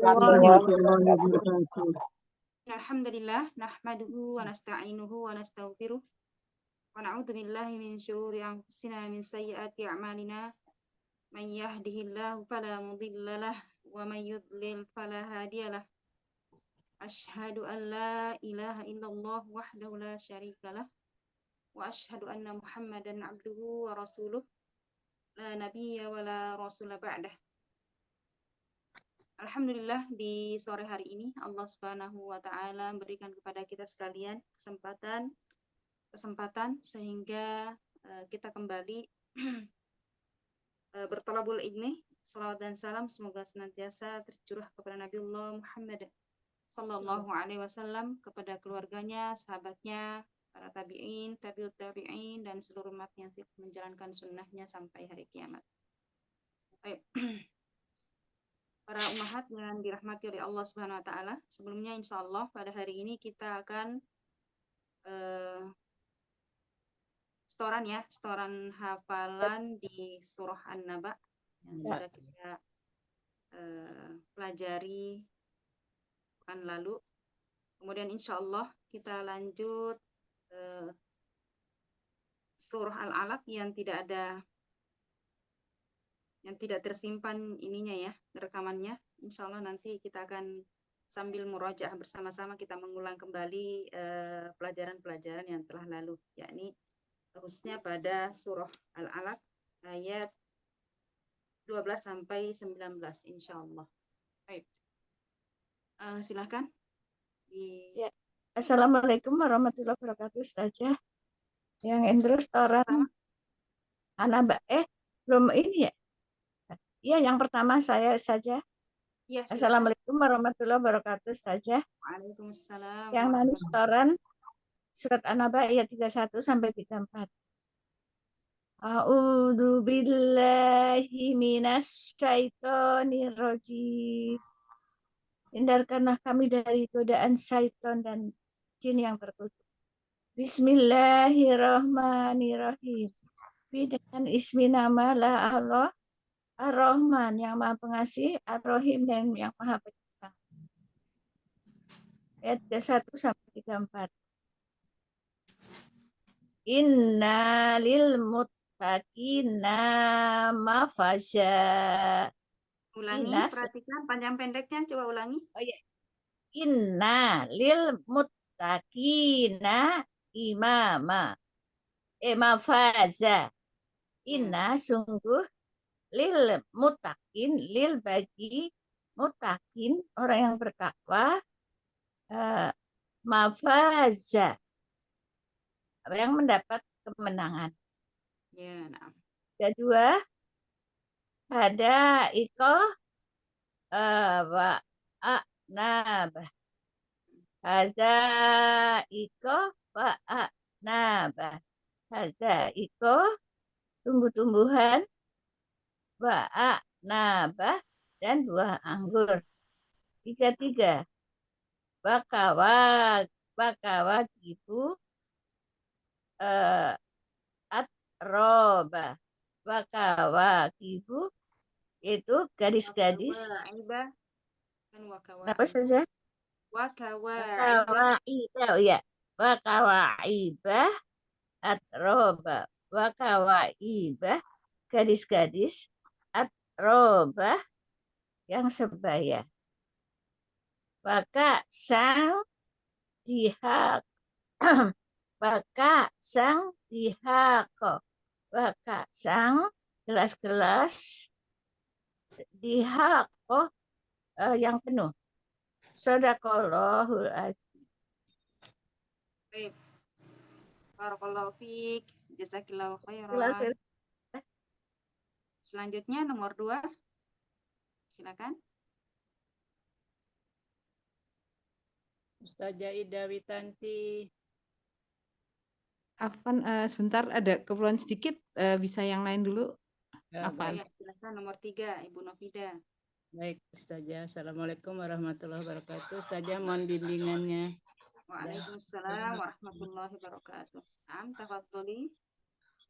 warahmatullahi warahmatullahi wabarakatuh. wabarakatuh. Alhamdulillah, nahmaduhu wa nasta'inuhu wa nastaghfiruh wa na'udzu billahi min syururi anfusina min sayyiati a'malina. Man yahdihillahu fala mudhillalah wa man yudlil fala hadiyalah. Asyhadu an la ilaha illallah wahdahu la syarikalah wa asyhadu anna Muhammadan abduhu wa rasuluh la nabiyya wa la rasula ba'dah. Alhamdulillah di sore hari ini Allah Subhanahu wa taala memberikan kepada kita sekalian kesempatan sehingga kita kembali bertolabul ilmi. Salawat dan salam semoga senantiasa tercurah kepada Nabiullah Muhammad sallallahu alaihi wasallam, kepada keluarganya, sahabatnya, para tabi'in, tabi'ut tabi'in dan seluruh umat yang menjalankan sunnahnya sampai hari kiamat. Baik. Para ummahat yang dirahmati oleh Allah Subhanahu wa taala, sebelumnya insyaallah pada hari ini kita akan setoran hafalan di surah An-Naba yang sudah kita pelajari pekan lalu. Kemudian insyaallah kita lanjut surah Al-Alaq yang tidak tersimpan ininya ya, rekamannya. Insya Allah nanti kita akan sambil murojaah bersama-sama kita mengulang kembali pelajaran-pelajaran yang telah lalu, yakni khususnya pada surah Al-Alaq ayat 12 sampai 19 insya Allah. Baik. Silakan. Ya. Assalamualaikum warahmatullahi wabarakatuh, Ustazah. Yang Endro setoran Anaba belum ini ya? Iya, yang pertama saya saja. Ya, Assalamualaikum warahmatullahi wabarakatuh, Ustazah. Waalaikumsalam. Yang nanti setoran surat An-Naba ayat 31 sampai 34. A'udzu billahi minasyaitonir rajim. Hindarkanlah kami dari godaan syaitan dan jin yang terkutuk. Bismillahirrahmanirrahim. Dengan ismi nama la Allah Ar-Rahman yang Maha Pengasih, Ar-Rahim dan yang Maha Penyayang. Ayat 31 sampai 34. Inna lil muttaqina mafaza. Ulangi, perhatikan panjang pendeknya, coba ulangi. Oh ya. Inna lil muttaqina imama. Mafaza. Inna sungguh lil mutakin, lil bagi mutakin, orang yang bertakwa, mafaza, yang mendapat kemenangan. Ya, nah. Kedua, ada ikoh wa nabah. Ada ikoh wa nabah. Ada ikoh tumbuh-tumbuhan, ba'a, nabah, dan buah anggur. 3. Bakawa gibu at-roba. Bakawa gibu itu gadis-gadis. Apa saja? Wakawaibah, ya. Wakawaibah at-roba. Wakawaibah, gadis-gadis at-roba yang sebaya. Maka sang dihak maka sang dihak maka sang gelas-gelas dihak yang penuh. Shadaqallahul azim. Baik. Barakallahu fiik. Jazakillahu khairan. Selanjutnya nomor 2. Silakan. Ustazah Ida Witanti. Afan, sebentar ada keperluan sedikit, bisa yang lain dulu. Afan. Ya, silakan nomor 3, Ibu Novida. Baik, Ustazah. Assalamualaikum warahmatullahi wabarakatuh. Ustazah, mohon bimbingannya. Waalaikumsalam warahmatullahi wabarakatuh. Tafadholi.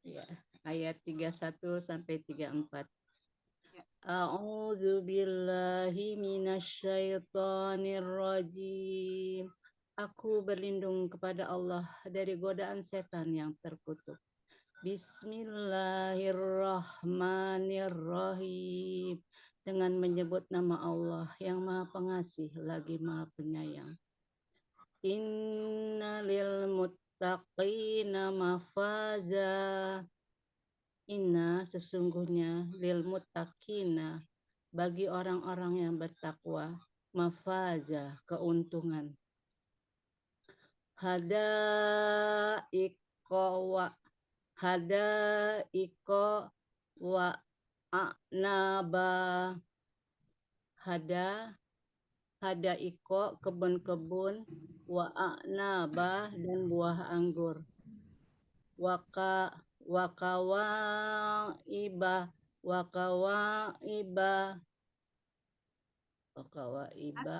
Ya, ayat 31 sampai 34. Ya. A'udzu billahi minasyaitonir rajim. Aku berlindung kepada Allah dari godaan setan yang terkutuk. Bismillahirrahmanirrahim. Dengan menyebut nama Allah yang Maha Pengasih lagi Maha Penyayang. Innalil muttaqina mafaza. Inna sesungguhnya lil muttaqina bagi orang-orang yang bertakwa mafaza keuntungan. Hadaiko wa a'naba. Hadaiko kebun-kebun, wa a'naba dan buah anggur. Wakawaiba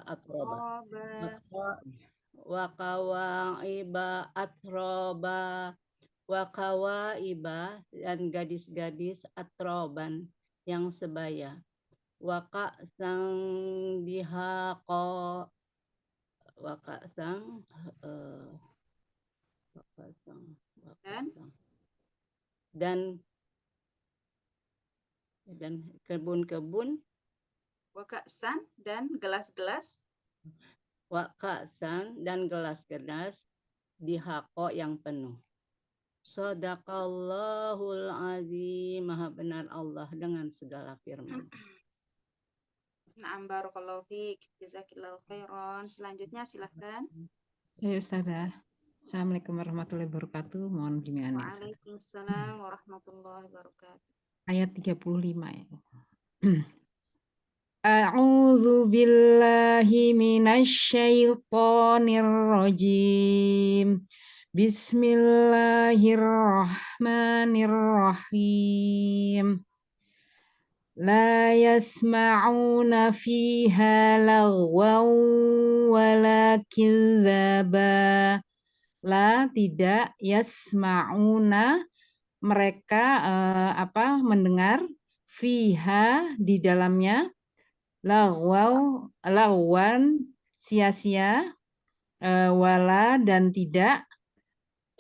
atroba. Wakawaiba atroba. Wakawaiba dan gadis-gadis atroban yang sebaya. Waka sang dihako. Waka sang dan kebun-kebun. Waka'san dan gelas-gelas. Waka'san dan gelas-gelas dihako yang penuh. Shadaqallahul azim. Maha benar Allah dengan segala firman. Na'am, barakallahu fiik. Jazakillahu khairan. Selanjutnya silahkan. Saya Ustazah. Assalamualaikum warahmatullahi wabarakatuh. Mohon bimbingannya Ustazah. Waalaikumsalam warahmatullahi wabarakatuh. Ayat 35 ya. A'udzu billahi minasyaitonir rajim. Bismillahirrahmanirrahim. La yasma'una fiha lagwaw wala kidzaba. La tidak yasma'una mereka mendengar fiha di dalamnya lagwan sia-sia wala dan tidak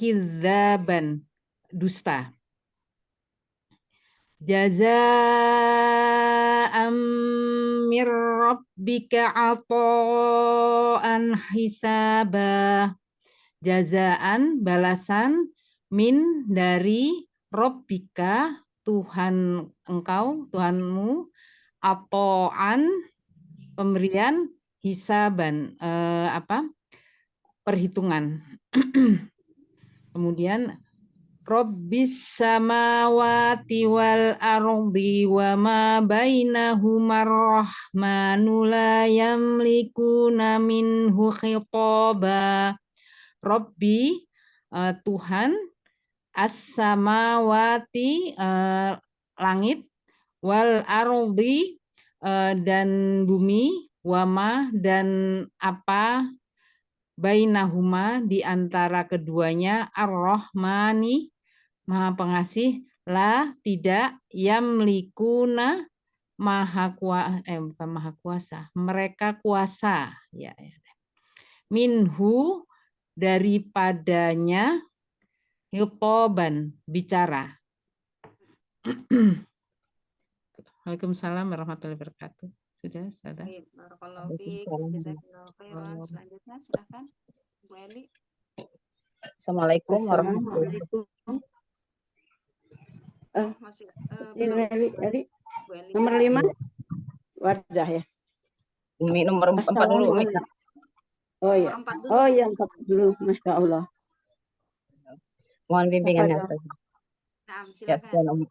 kidzaban dusta. Jazaa'an mir rabbika 'ata'an hisaba. Jazaan balasan min dari Rabbika Tuhan engkau Tuhanmu atoan pemberian hisaban perhitungan. Kemudian Rabbis samawati wal ardi wa ma bainahumar rahmanu la yamlikuna minhu khitaba. Robbi Tuhan as-samawati langit wal ardi dan bumi wama dan apa bainahuma di antara keduanya ar-rahmani Maha Pengasih la tidak yamlikuna bukan maha kuasa mereka kuasa ya. Minhu daripadanya khitoban bicara. Waalaikumsalam warahmatullahi wabarakatuh. Sudah, Sada. Barakallahu fiik. Jazakallahu khairan. Selanjutnya silakan Bu Eli. Assalamualaikum warahmatullahi wabarakatuh. Eli. Nomor 5 Wardah ya. Umi nomor 4 dulu Umi. Oh iya. Oh iya 4 dulu. Masya Allah. Mohon bimbingannya saja. Nah, Ya, silakan.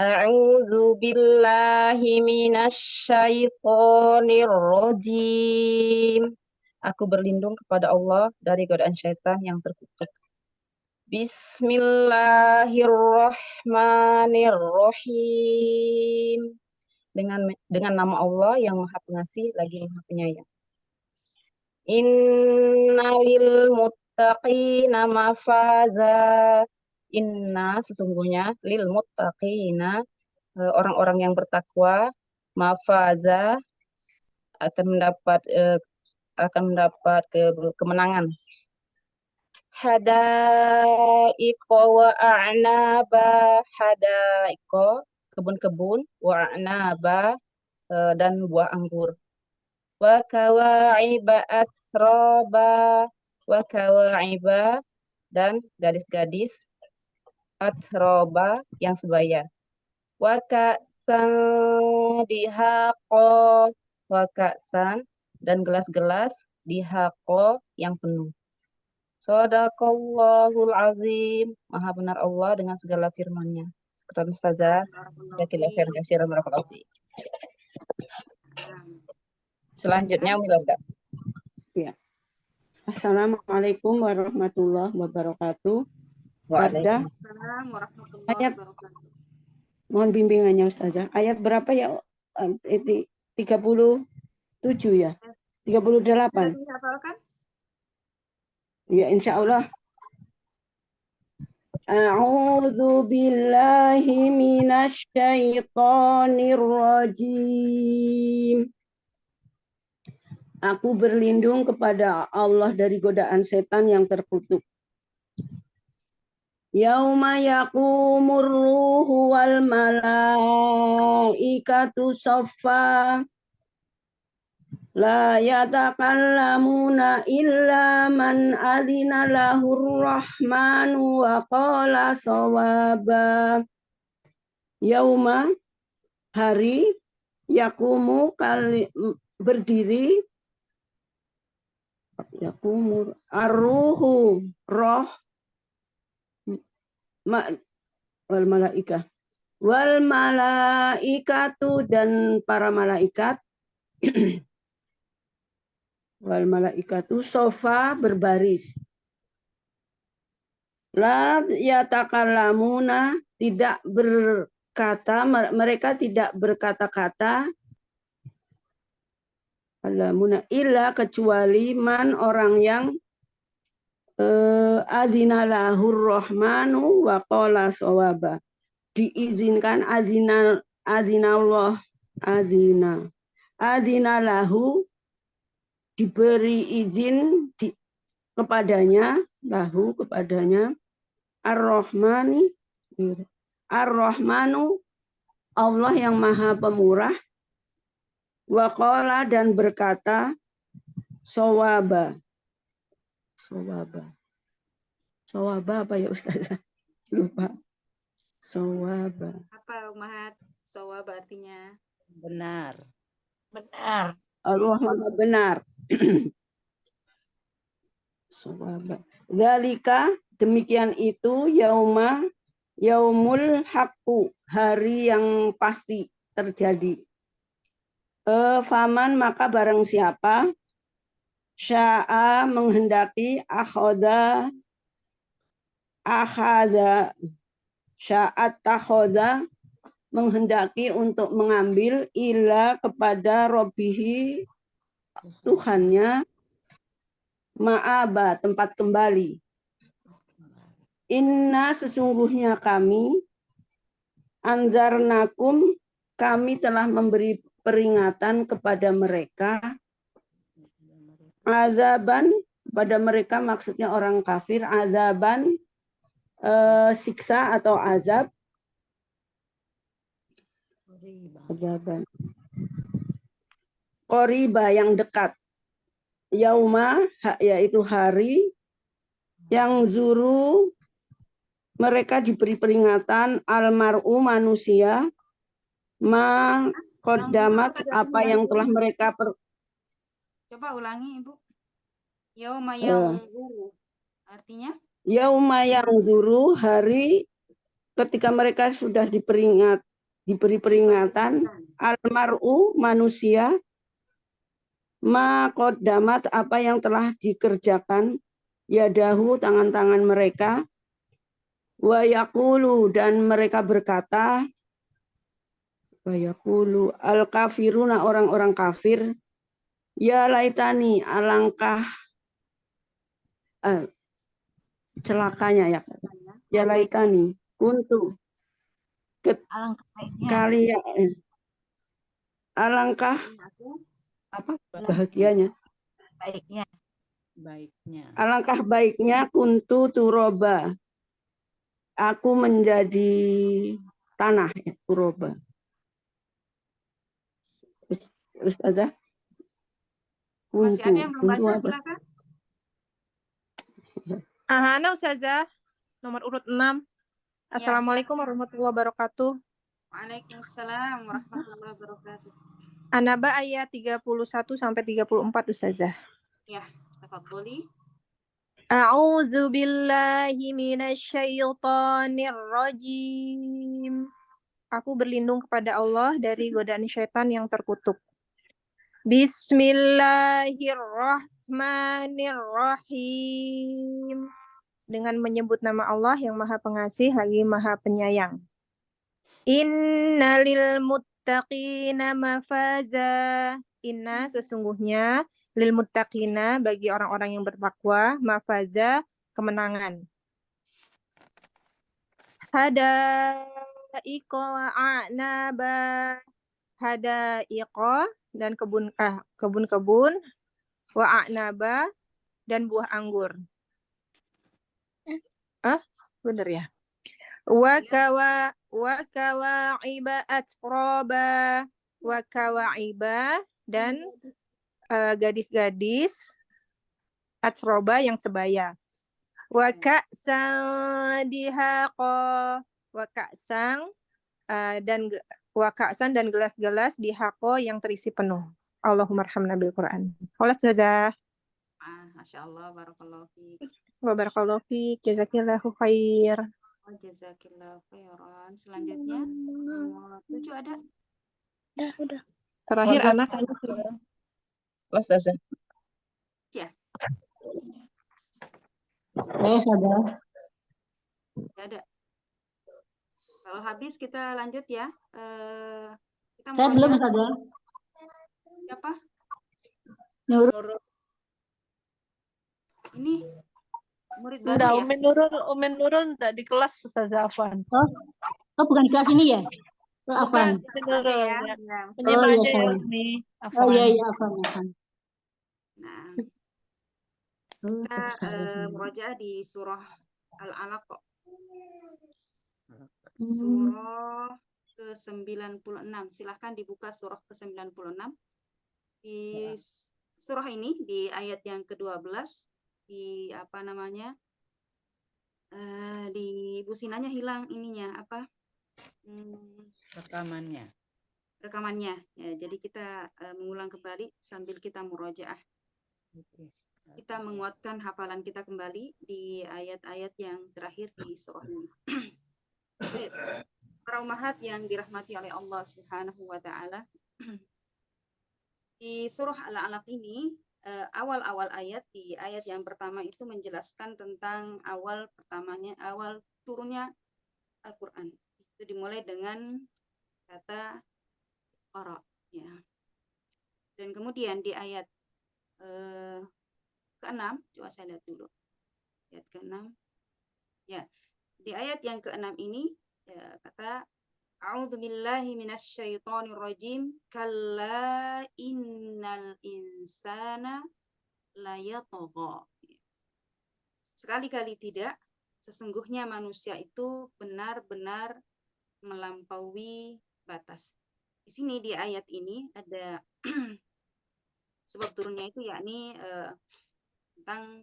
A'udzu billahi minasyaitonir rajim. Aku berlindung kepada Allah dari godaan syaitan yang terkutuk. Bismillahirrahmanirrahim. Dengan nama Allah yang Maha Pengasih lagi Maha Penyayang. Innalil muttaqina mafaza. Inna sesungguhnya lil muttaqina orang-orang yang bertakwa, mafaza akan mendapat kemenangan. Hadaiko wa a'naba, hadaiko kebun-kebun, wa a'naba dan buah anggur. Wa kawa'iba atroba, wa kawa'iba dan gadis-gadis atroba yang sebaya. Wa ka'san dihaqo, wa ka'san dan gelas-gelas dihaqo yang penuh. Shadaqallahul azim. Maha benar Allah dengan segala firman-Nya. Sekarang Ustazah, jazakallahu khairan katsiran, barakallahu fiik. Selanjutnya Umi. Ya. Assalamualaikum warahmatullahi wabarakatuh. Wardah. Waalaikumsalam warahmatullahi Ayat, wabarakatuh. mohon bimbingannya Ustazah. Ayat berapa ya? 37 ya? 38. Sudah dihafalkan? Ya, insya Allah. A'udzu billahi minasy syaithanir rajim. Aku berlindung kepada Allah dari godaan setan yang terkutuk. Yauma yaqumur ruhu wal malaikatu shaffa. La yatakallamuna illa man adzina lahur rahmanu wa qala shawaba. Yauma hari yakumu berdiri yakumur arruhu roh wal malaikatu dan para malaikat wal malaikatu sofa berbaris. La yatakallamuna tidak berkata, mereka tidak berkata-kata alamuna illa kecuali man orang yang adzina lahur rahmanu wa qala shawaba, diizinkan adzina lahu diberi izin kepadanya ar-rahmanu Allah yang maha pemurah, wa qala dan berkata shawaba apa ya Ustazah? Lupa. Shawaba. Apa Umahat? Shawaba artinya Benar. Allah maha benar. Dzalika demikian itu yaumul haqqu, hari yang pasti terjadi. Faman maka barang siapa sya'a menghendaki akhadha sya'at takhoda menghendaki untuk mengambil ila kepada Robbihi Tuhannya ma'aba tempat kembali. Inna sesungguhnya kami anzarnakum kami telah memberi peringatan kepada mereka azaban pada mereka maksudnya orang kafir, azaban siksa atau azab azaban qoriba yang dekat, yauma yaitu hari yang zuru mereka diberi peringatan almar'u manusia ma qaddamat apa yang telah mereka Coba ulangi Ibu. Yauma yanzuru. Artinya? Yauma yanzuru hari ketika mereka sudah diberi peringatan almar'u manusia ma qaddamat apa yang telah dikerjakan yadahu tangan-tangan mereka wa yaqulu dan mereka berkata wa yaqulu al kafiruna orang-orang kafir ya laitani alangkah celakanya ya laitani kuntu Alangkah baiknya. kalian alangkah apa bahagianya, Baiknya. alangkah baiknya kuntu turoba, aku menjadi tanah ya, turoba. Ustazah, Masih ada yang belum kuntu baca, apa? silakan. Ahana Ustazah, nomor urut 6. Assalamualaikum warahmatullahi wabarakatuh. Waalaikumsalam warahmatullahi wabarakatuh. An-Naba ayat 31 sampai 34 Ustazah. Ya, tafadholi. A'udzu billahi minasyaitonir rajim. Aku berlindung kepada Allah dari godaan syaitan yang terkutuk. Bismillahirrahmanirrahim. Dengan menyebut nama Allah yang Maha Pengasih lagi Maha Penyayang. Innalil muttaqina mafaza. Inna sesungguhnya lil muttaqina bagi orang-orang yang bertakwa mafaza kemenangan. Hadaiqa wa a'naba. Hadaiqa dan kebun-kebun wa a'naba dan buah anggur. Bener ya? Wa kawa'iba atroba. Wa kawa'iba dan gadis-gadis atroba yang sebaya. Wa ka'san dihaqa. Wa ka'san dan gelas-gelas dihaqo yang terisi penuh. Allahumma arhamna bil Quran. Kholas Ustazah. Masya Allah, barakallahu fiik. Wa barakallahu fiik. Jazakillahu khair. Jazakillahu khairan. Selanjutnya nomor 7 ada? Udah. Terakhir anak Ustazah. Ya. Ustazah. Tidak ada. Kalau habis kita lanjut ya. Kita Saya belum Ustazah. Siapa? Nurul. Ini murid baru Enggak, ya? Umin Nurul enggak di kelas Ustazah Afwan. Oh, bukan di kelas ini ya? Afwan. Umin Nurul Ya. ya. Ya. Menyimak iya, aja ya saya. Umi. Oh Afwan. iya, Afwan. Nah, kita murojaah di surah Al-Alaq. Surah ke-96. Silahkan dibuka surah ke-96. Di surah ini di ayat yang ke-12 di apa namanya? Di businanya hilang ininya apa? Rekamannya. Ya, jadi kita mengulang kembali sambil kita murojaah. Kita menguatkan hafalan kita kembali di ayat-ayat yang terakhir di surah ini. Para ummahat yang dirahmati oleh Allah Subhanahu wa taala. Di surah Al-Alaq ini awal-awal ayat, di ayat yang pertama itu menjelaskan tentang awal turunnya Al-Qur'an. Itu dimulai dengan kata qara ya. Dan kemudian di ayat ke-6, coba saya lihat dulu. Ayat ke-6. Ya. Di ayat yang ke-6 ini kata A'udzu billahi minasyaitonir rajim. Kalla innal insana layatagha. Sekali-kali tidak, sesungguhnya manusia itu benar-benar melampaui batas. Di sini di ayat ini ada sebab turunnya itu yakni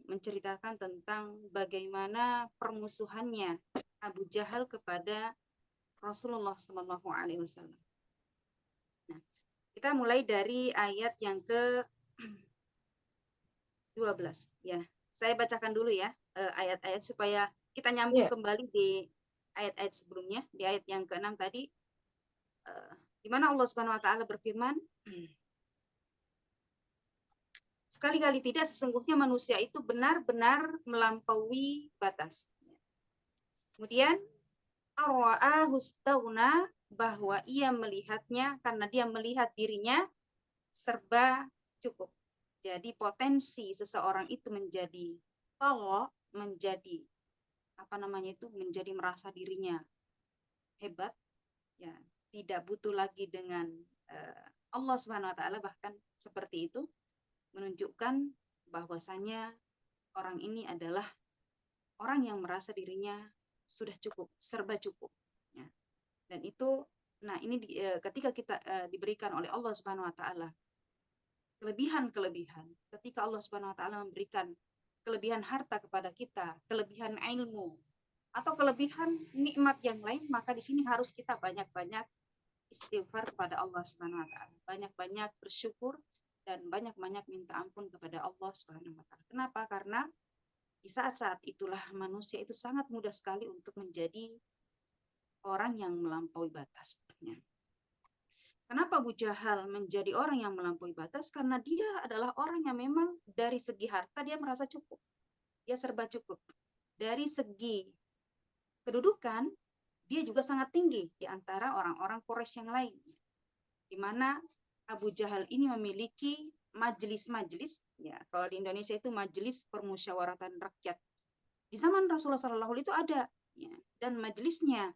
menceritakan tentang bagaimana permusuhannya Abu Jahal kepada Rasulullah Shallallahu Alaihi Wasallam. Nah, kita mulai dari ayat yang ke-12 ya. Saya bacakan dulu ya ayat-ayat supaya kita nyambung kembali di ayat-ayat sebelumnya. Di ayat yang ke-6 tadi, di mana Allah Subhanahu Wa Taala berfirman, sekali-kali tidak, sesungguhnya manusia itu benar-benar melampaui batas. Kemudian ar-ra'ahu istaghna, bahwa ia melihatnya karena dia melihat dirinya serba cukup. Jadi potensi seseorang itu menjadi menjadi menjadi merasa dirinya hebat, ya tidak butuh lagi dengan Allah Subhanahu wa taala, bahkan seperti itu menunjukkan bahwasanya orang ini adalah orang yang merasa dirinya sudah cukup, serba cukup. Ya. Dan itu, nah ini ketika kita diberikan oleh Allah Subhanahu wa taala kelebihan-kelebihan, ketika Allah Subhanahu wa taala memberikan kelebihan harta kepada kita, kelebihan ilmu, atau kelebihan nikmat yang lain, maka di sini harus kita banyak-banyak istighfar kepada Allah Subhanahu wa taala, banyak-banyak bersyukur dan banyak-banyak minta ampun kepada Allah Subhanahu wa taala. Kenapa? Karena di saat-saat itulah manusia itu sangat mudah sekali untuk menjadi orang yang melampaui batas. Kenapa Abu Jahal menjadi orang yang melampaui batas? Karena dia adalah orang yang memang dari segi harta dia merasa cukup. Dia serba cukup. Dari segi kedudukan, dia juga sangat tinggi di antara orang-orang Quraisy yang lain. Di mana Abu Jahal ini memiliki majelis-majelis, ya kalau di Indonesia itu majelis permusyawaratan rakyat. Di zaman Rasulullah SAW itu ada, ya, dan majelisnya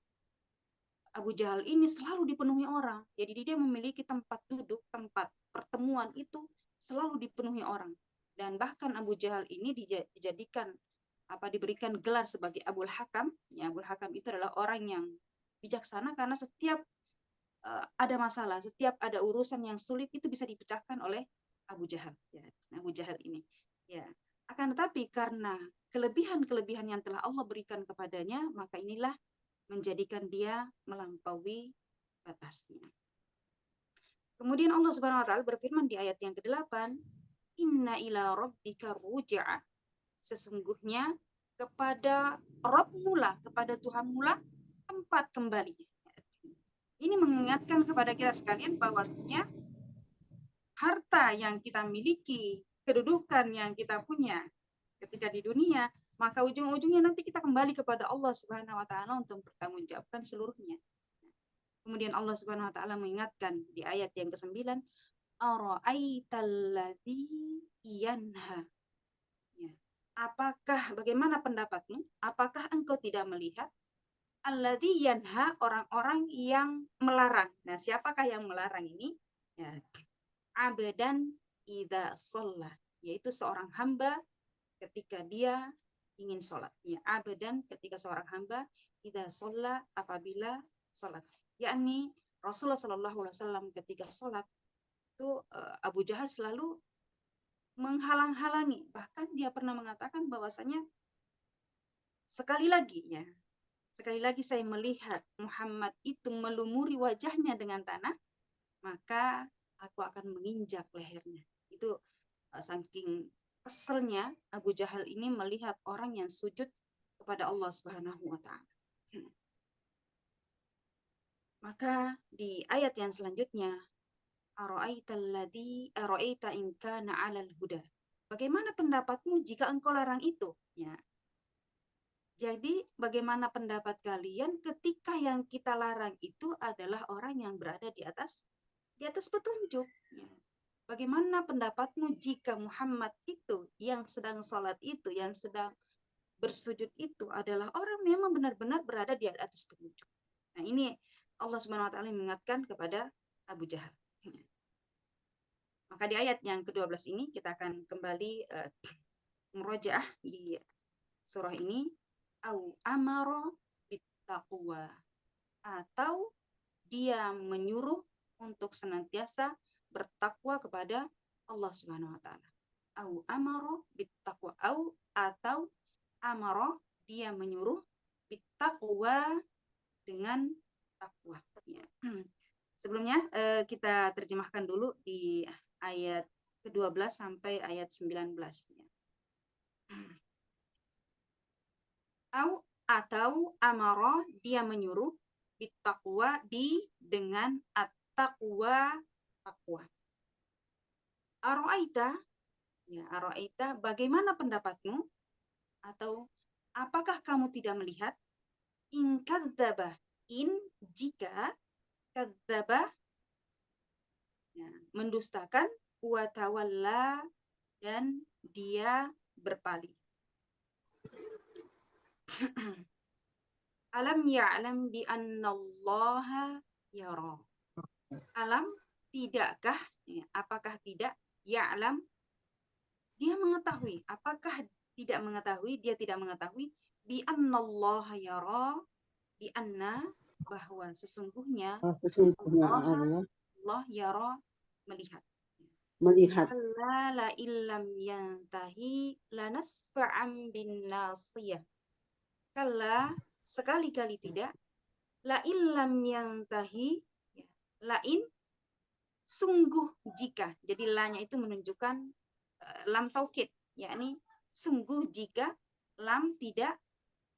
Abu Jahal ini selalu dipenuhi orang. Jadi dia memiliki tempat duduk, tempat pertemuan itu selalu dipenuhi orang. Dan bahkan Abu Jahal ini dijadikan diberikan gelar sebagai Abul Hakam. Ya, Abul Hakam itu adalah orang yang bijaksana karena setiap ada masalah, setiap ada urusan yang sulit itu bisa dipecahkan oleh Abu Jahal. Ya, Abu Jahal ini. Ya, akan tetapi karena kelebihan-kelebihan yang telah Allah berikan kepadanya, maka inilah menjadikan dia melampaui batasnya. Kemudian Allah Subhanahu wa taala berfirman di ayat yang ke-8, "Inna ila rabbika ruja'a." Sesungguhnya kepada Rabbmu lah, kepada Tuhanmu lah tempat kembali. Ini mengingatkan kepada kita sekalian bahwasanya harta yang kita miliki, kedudukan yang kita punya ketika di dunia, maka ujung-ujungnya nanti kita kembali kepada Allah Subhanahu wa taala untuk bertanggungjawabkan seluruhnya. Kemudian Allah Subhanahu wa taala mengingatkan di ayat yang ke-9, "Ara'aitalladzi yanha." Ya. Apakah bagaimana pendapatmu? Apakah engkau tidak melihat alladzi yanha, orang-orang yang melarang. Nah, siapakah yang melarang ini? Ya. Abdan idza shalla, yaitu seorang hamba ketika dia ingin sholat. Ya, abadan ketika seorang hamba idza shalla, apabila sholat. Yakni Rasulullah SAW ketika sholat itu Abu Jahal selalu menghalang-halangi. Bahkan dia pernah mengatakan bahwasanya sekali lagi saya melihat Muhammad itu melumuri wajahnya dengan tanah, maka aku akan menginjak lehernya. Itu saking keselnya Abu Jahal ini melihat orang yang sujud kepada Allah Subhanahu wa taala. Maka di ayat yang selanjutnya, ara'aita in kana 'alal huda. Bagaimana pendapatmu jika engkau larang itu? Ya. Jadi bagaimana pendapat kalian ketika yang kita larang itu adalah orang yang berada di atas petunjuk? Ya. Bagaimana pendapatmu jika Muhammad itu yang sedang sholat itu, yang sedang bersujud itu adalah orang memang benar-benar berada di atas petunjuk. Nah, ini Allah Subhanahu wa taala mengingatkan kepada Abu Jahal. Maka di ayat yang ke-12 ini kita akan kembali murojaah di surah ini, au amara bittaqwa, atau dia menyuruh untuk senantiasa bertakwa kepada Allah Subhanahu wa taala. Au amara bittaqwa, atau amara dia menyuruh bittaqwa dengan takwa. Ya. Sebelumnya kita terjemahkan dulu di ayat ke-12 sampai ayat 19. Ya. Atau amara dia menyuruh bittaqwa dengan at-taqwa, takwa. Ara'aita, bagaimana pendapatmu? Atau apakah kamu tidak melihat? In kadzdzaba, jika kadzdzaba, ya, mendustakan, wa tawalla, dan dia berpaling. Alam ya'lam bi annallaha yara. Alam, tidakkah? Ya, apakah tidak? Ya'lam, dia mengetahui. Apakah tidak mengetahui? Dia tidak mengetahui. Bi annallaha yara, bi anna, bahwa sesungguhnya Sesungguhnya Allah Allah yara, melihat. melihat. Kalla la illam yantahi lanasfa'an bin nasiyah. Kalla, sekali-kali tidak. La illam yantahi, ya. Lain, sungguh jika. Jadi lanya itu menunjukkan lam taukid, yakni sungguh jika lam tidak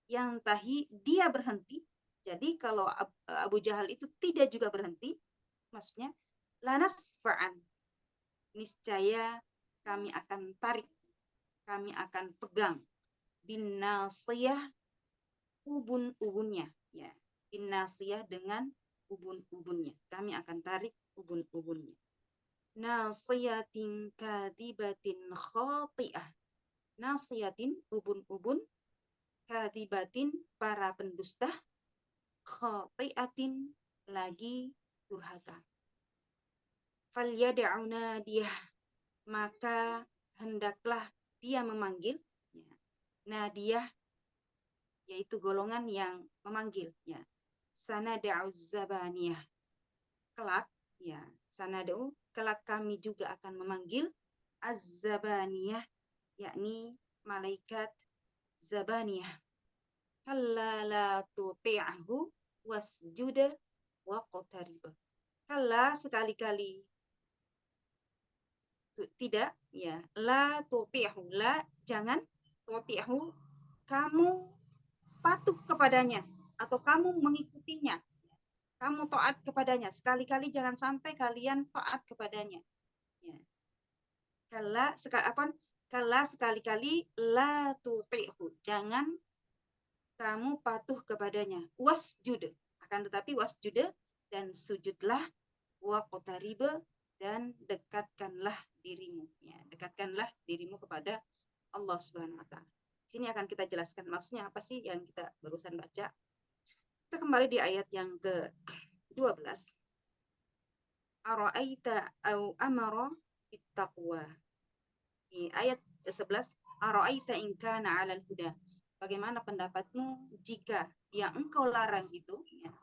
yantahi, dia berhenti. Jadi kalau Abu Jahal itu tidak juga berhenti, maksudnya lanasfa'an, niscaya kami akan tarik, kami akan pegang bin nasiyah, ubun-ubunnya, ya. Bin nasiyah dengan ubun-ubunnya, kami akan tarik ubun-ubunnya. Nasiyatin kadibatin khati'ah. Nasiyatin, ubun-ubun, kadibatin, para pendusta, khati'atin, lagi durhaka. Falyad'u nadiyah, maka hendaklah dia memanggil, ya. Nadiyah yaitu golongan yang memanggil, ya. Sanad'u zabaniyah, kelak, ya. Sanad'u, kelak kami juga akan memanggil az-zabaniyah, yakni malaikat zabaniyah. Kalla la tuti'hu wasjud waqtarib. Kalla, sekali-kali tidak, ya. La tuti'hu, la, jangan, tuti'hu, kamu patuh kepadanya atau kamu mengikutinya, kamu taat kepadanya. Sekali-kali jangan sampai kalian taat kepadanya, ya. Kalla, sekali-kali, la tuti'hu, jangan kamu patuh kepadanya. Wasjud, akan tetapi wasjud, dan sujudlah, waqtarib, dan dekatkanlah dirimu, ya. Dekatkanlah dirimu kepada Allah Subhanahu wa taala. Sini akan kita jelaskan maksudnya apa sih yang kita barusan baca. Kita kembali di ayat yang ke-12. Ara'aita au amara bittaqwa. Di ayat ke-11, ara'aita in kana 'alal huda. Bagaimana pendapatmu jika yang engkau larang itu, ya.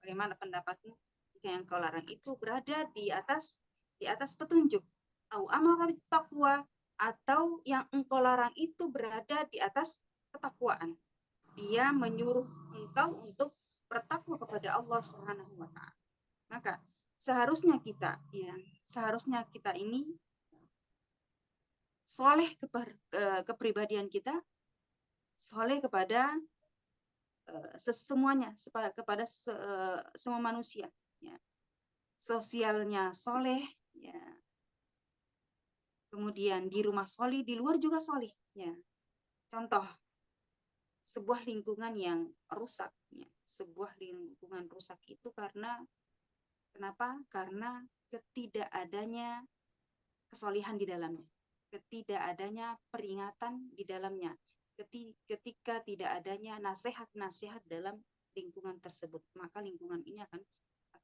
Bagaimana pendapatmu jika yang engkau larang itu berada di atas petunjuk? Au amara bittaqwa, atau yang engkau larang itu berada di atas ketakwaan. Dia menyuruh engkau untuk bertakwa kepada Allah Subhanahu wa taala. Maka seharusnya kita ini soleh kepribadian kita, soleh kepada semuanya, kepada semua manusia, ya. Sosialnya soleh, ya. Kemudian di rumah soleh, di luar juga soleh, ya. Contoh, sebuah lingkungan yang rusak, ya. Sebuah lingkungan rusak itu kenapa? Karena ketidakadanya kesolihan di dalamnya, ketidakadanya peringatan di dalamnya, ketika tidak adanya nasihat-nasihat dalam lingkungan tersebut, maka lingkungan ini akan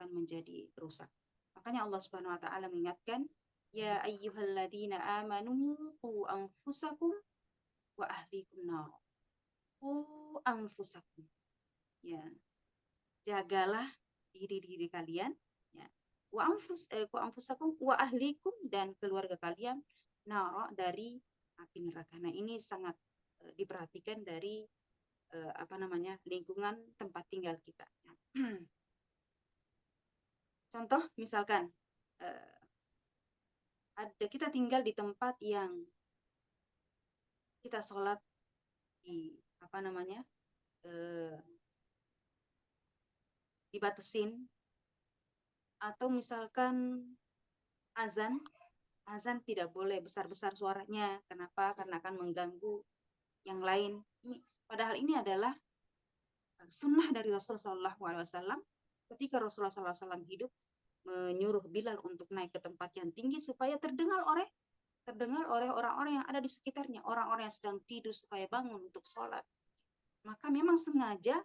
menjadi rusak. Makanya Allah Subhanahu wa taala mengingatkan, ya ayyuhalladzina amanu qu anfusakum wa ahlikum nar. Qu anfusakum, ya. Jagalah diri kalian, ya. Wa anfusakum wa ahlikum, dan keluarga kalian, nar, dari api neraka. Nah, ini sangat diperhatikan dari lingkungan tempat tinggal kita. Contoh misalkan kita tinggal di tempat yang kita sholat di dibatasin, atau misalkan azan tidak boleh besar-besar suaranya. Kenapa? Karena akan mengganggu yang lain. Padahal ini adalah sunnah dari Rasulullah SAW. Ketika Rasulullah SAW hidup, menyuruh Bilal untuk naik ke tempat yang tinggi supaya terdengar oleh orang-orang yang ada di sekitarnya, orang-orang yang sedang tidur, supaya bangun untuk sholat. Maka memang sengaja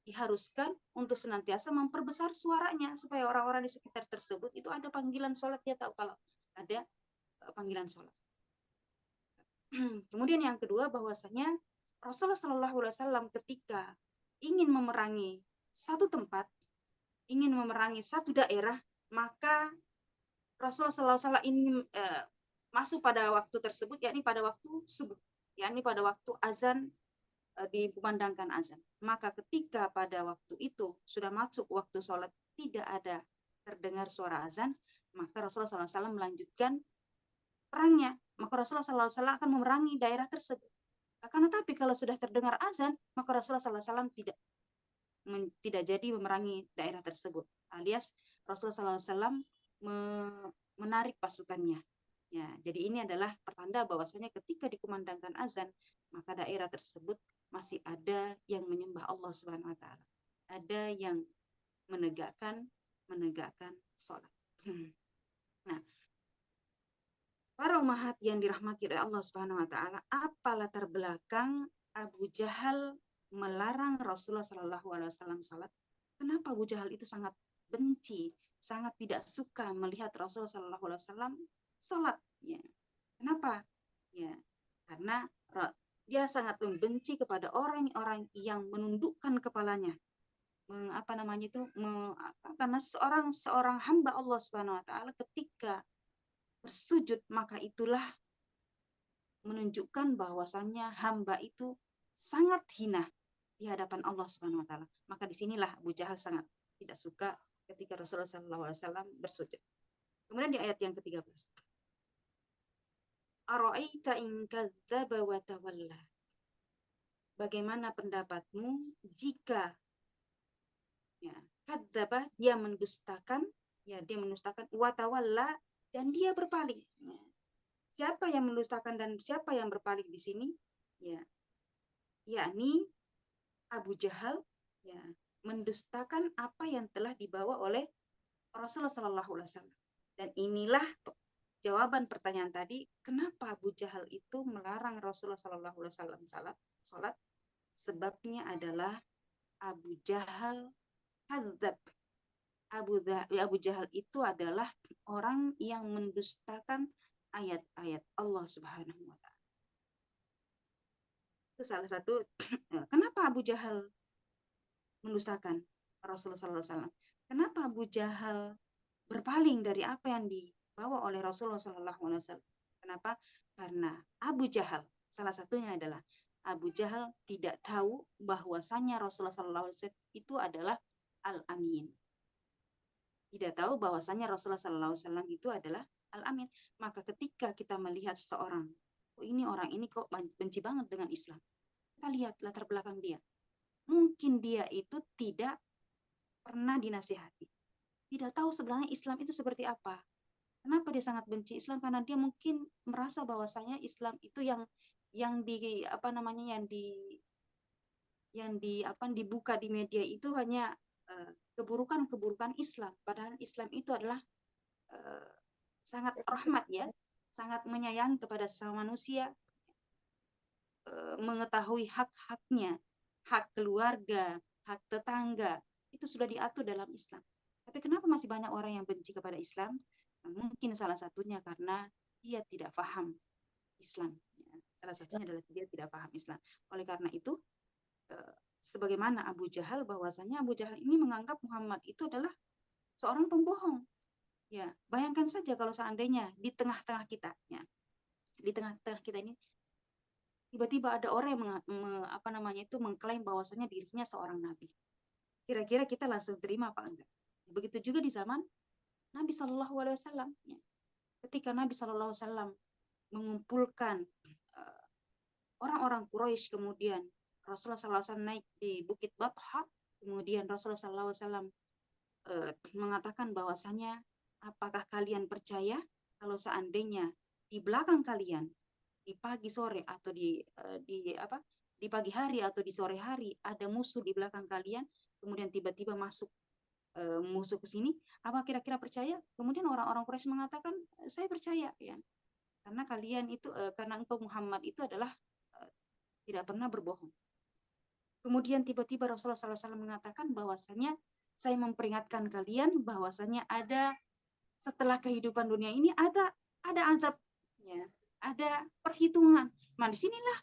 diharuskan untuk senantiasa memperbesar suaranya supaya orang-orang di sekitar tersebut itu ada panggilan sholat, dia tahu kalau ada panggilan sholat. Kemudian yang kedua, bahwasanya Rasulullah SAW ketika ingin memerangi satu tempat, ingin memerangi satu daerah, maka Rasulullah SAW ini masuk pada waktu tersebut, yakni pada waktu subuh, yakni pada waktu azan, dikumandangkan azan. Maka ketika pada waktu itu sudah masuk waktu sholat, tidak ada terdengar suara azan, maka Rasulullah SAW melanjutkan perangnya. Maka Rasulullah SAW akan memerangi daerah tersebut. Akan tetapi kalau sudah terdengar azan, maka Rasulullah SAW tidak jadi memerangi daerah tersebut, alias Rasulullah SAW menarik pasukannya. Ya, jadi ini adalah pertanda bahwasanya ketika dikumandangkan azan, maka daerah tersebut masih ada yang menyembah Allah Subhanahu wa taala. Ada yang menegakkan sholat. Nah, para ummahat yang dirahmati oleh Allah Subhanahu wa taala, apa latar belakang Abu Jahal melarang Rasulullah Shallallahu alaihi wasallam salat? Kenapa Abu Jahal itu sangat benci, sangat tidak suka melihat Rasulullah Shallallahu alaihi wasallam salat? Ya. Kenapa? Ya, karena dia sangat membenci kepada orang-orang yang menundukkan kepalanya. Karena seorang hamba Allah Subhanahu wa taala ketika bersujud, maka itulah menunjukkan bahwasannya hamba itu sangat hina di hadapan Allah Subhanahu wa taala. Maka disinilah Abu Jahal sangat tidak suka ketika Rasulullah SAW bersujud. Kemudian di ayat yang ke-13. Ara'aita in kadzdzaba wa tawalla. Bagaimana pendapatmu jika kadzdzaba, dia mendustakan, dia mendustakan, wa tawalla, dan dia berpaling. Siapa yang mendustakan dan siapa yang berpaling di sini? Yakni Abu Jahal mendustakan apa yang telah dibawa oleh Rasulullah SAW. Dan inilah jawaban pertanyaan tadi, kenapa Abu Jahal itu melarang Rasulullah SAW salat? Sebabnya adalah Abu Jahal kadzdzab. Abu Jahal itu adalah orang yang mendustakan ayat-ayat Allah Subhanahu wa taala. Itu salah satu kenapa Abu Jahal mendustakan Rasulullah SAW. Kenapa Abu Jahal berpaling dari apa yang dibawa oleh Rasulullah SAW. Kenapa? Karena Abu Jahal, salah satunya adalah Abu Jahal tidak tahu bahwasanya Rasulullah SAW itu adalah Al-Amin. Tidak tahu bahwasanya Rasulullah SAW itu adalah Al-Amin. Maka ketika kita melihat seseorang, orang ini kok benci banget dengan Islam, kita lihat latar belakang dia. Mungkin dia itu tidak pernah dinasihati, tidak tahu sebenarnya Islam itu seperti apa. Kenapa dia sangat benci Islam? Karena dia mungkin merasa bahwasanya Islam itu yang dibuka di media itu hanya keburukan-keburukan Islam. Padahal Islam itu adalah sangat rahmat, sangat menyayang kepada sesama manusia, mengetahui hak-haknya, hak keluarga, hak tetangga, itu sudah diatur dalam Islam. Tapi kenapa masih banyak orang yang benci kepada Islam? Mungkin salah satunya karena dia tidak paham Islam. Salah satunya adalah dia tidak paham Islam. Oleh karena itu, sebagaimana Abu Jahal, bahwasanya Abu Jahal ini menganggap Muhammad itu adalah seorang pembohong. Ya, bayangkan saja kalau seandainya di tengah-tengah kita, di tengah-tengah kita ini tiba-tiba ada orang yang mengklaim bahwasanya dirinya seorang nabi. Kira-kira kita langsung terima apa enggak? Begitu juga di zaman Nabi Shallallahu Alaihi Wasallam. Ketika Nabi Shallallahu Alaihi Wasallam mengumpulkan orang-orang Quraisy, kemudian Rasulullah SAW naik di Bukit Batha, kemudian Rasulullah SAW mengatakan bahwasanya, apakah kalian percaya kalau seandainya di belakang kalian di pagi sore atau di pagi hari atau di sore hari ada musuh di belakang kalian, kemudian tiba-tiba masuk musuh ke sini, apa kira-kira percaya? Kemudian orang-orang Quraisy mengatakan, saya percaya, karena kalian itu karena engkau Muhammad itu adalah tidak pernah berbohong. Kemudian tiba-tiba Rasulullah SAW mengatakan bahwasanya saya memperingatkan kalian bahwasanya ada setelah kehidupan dunia ini ada azabnya, ada perhitungan. Nah, disinilah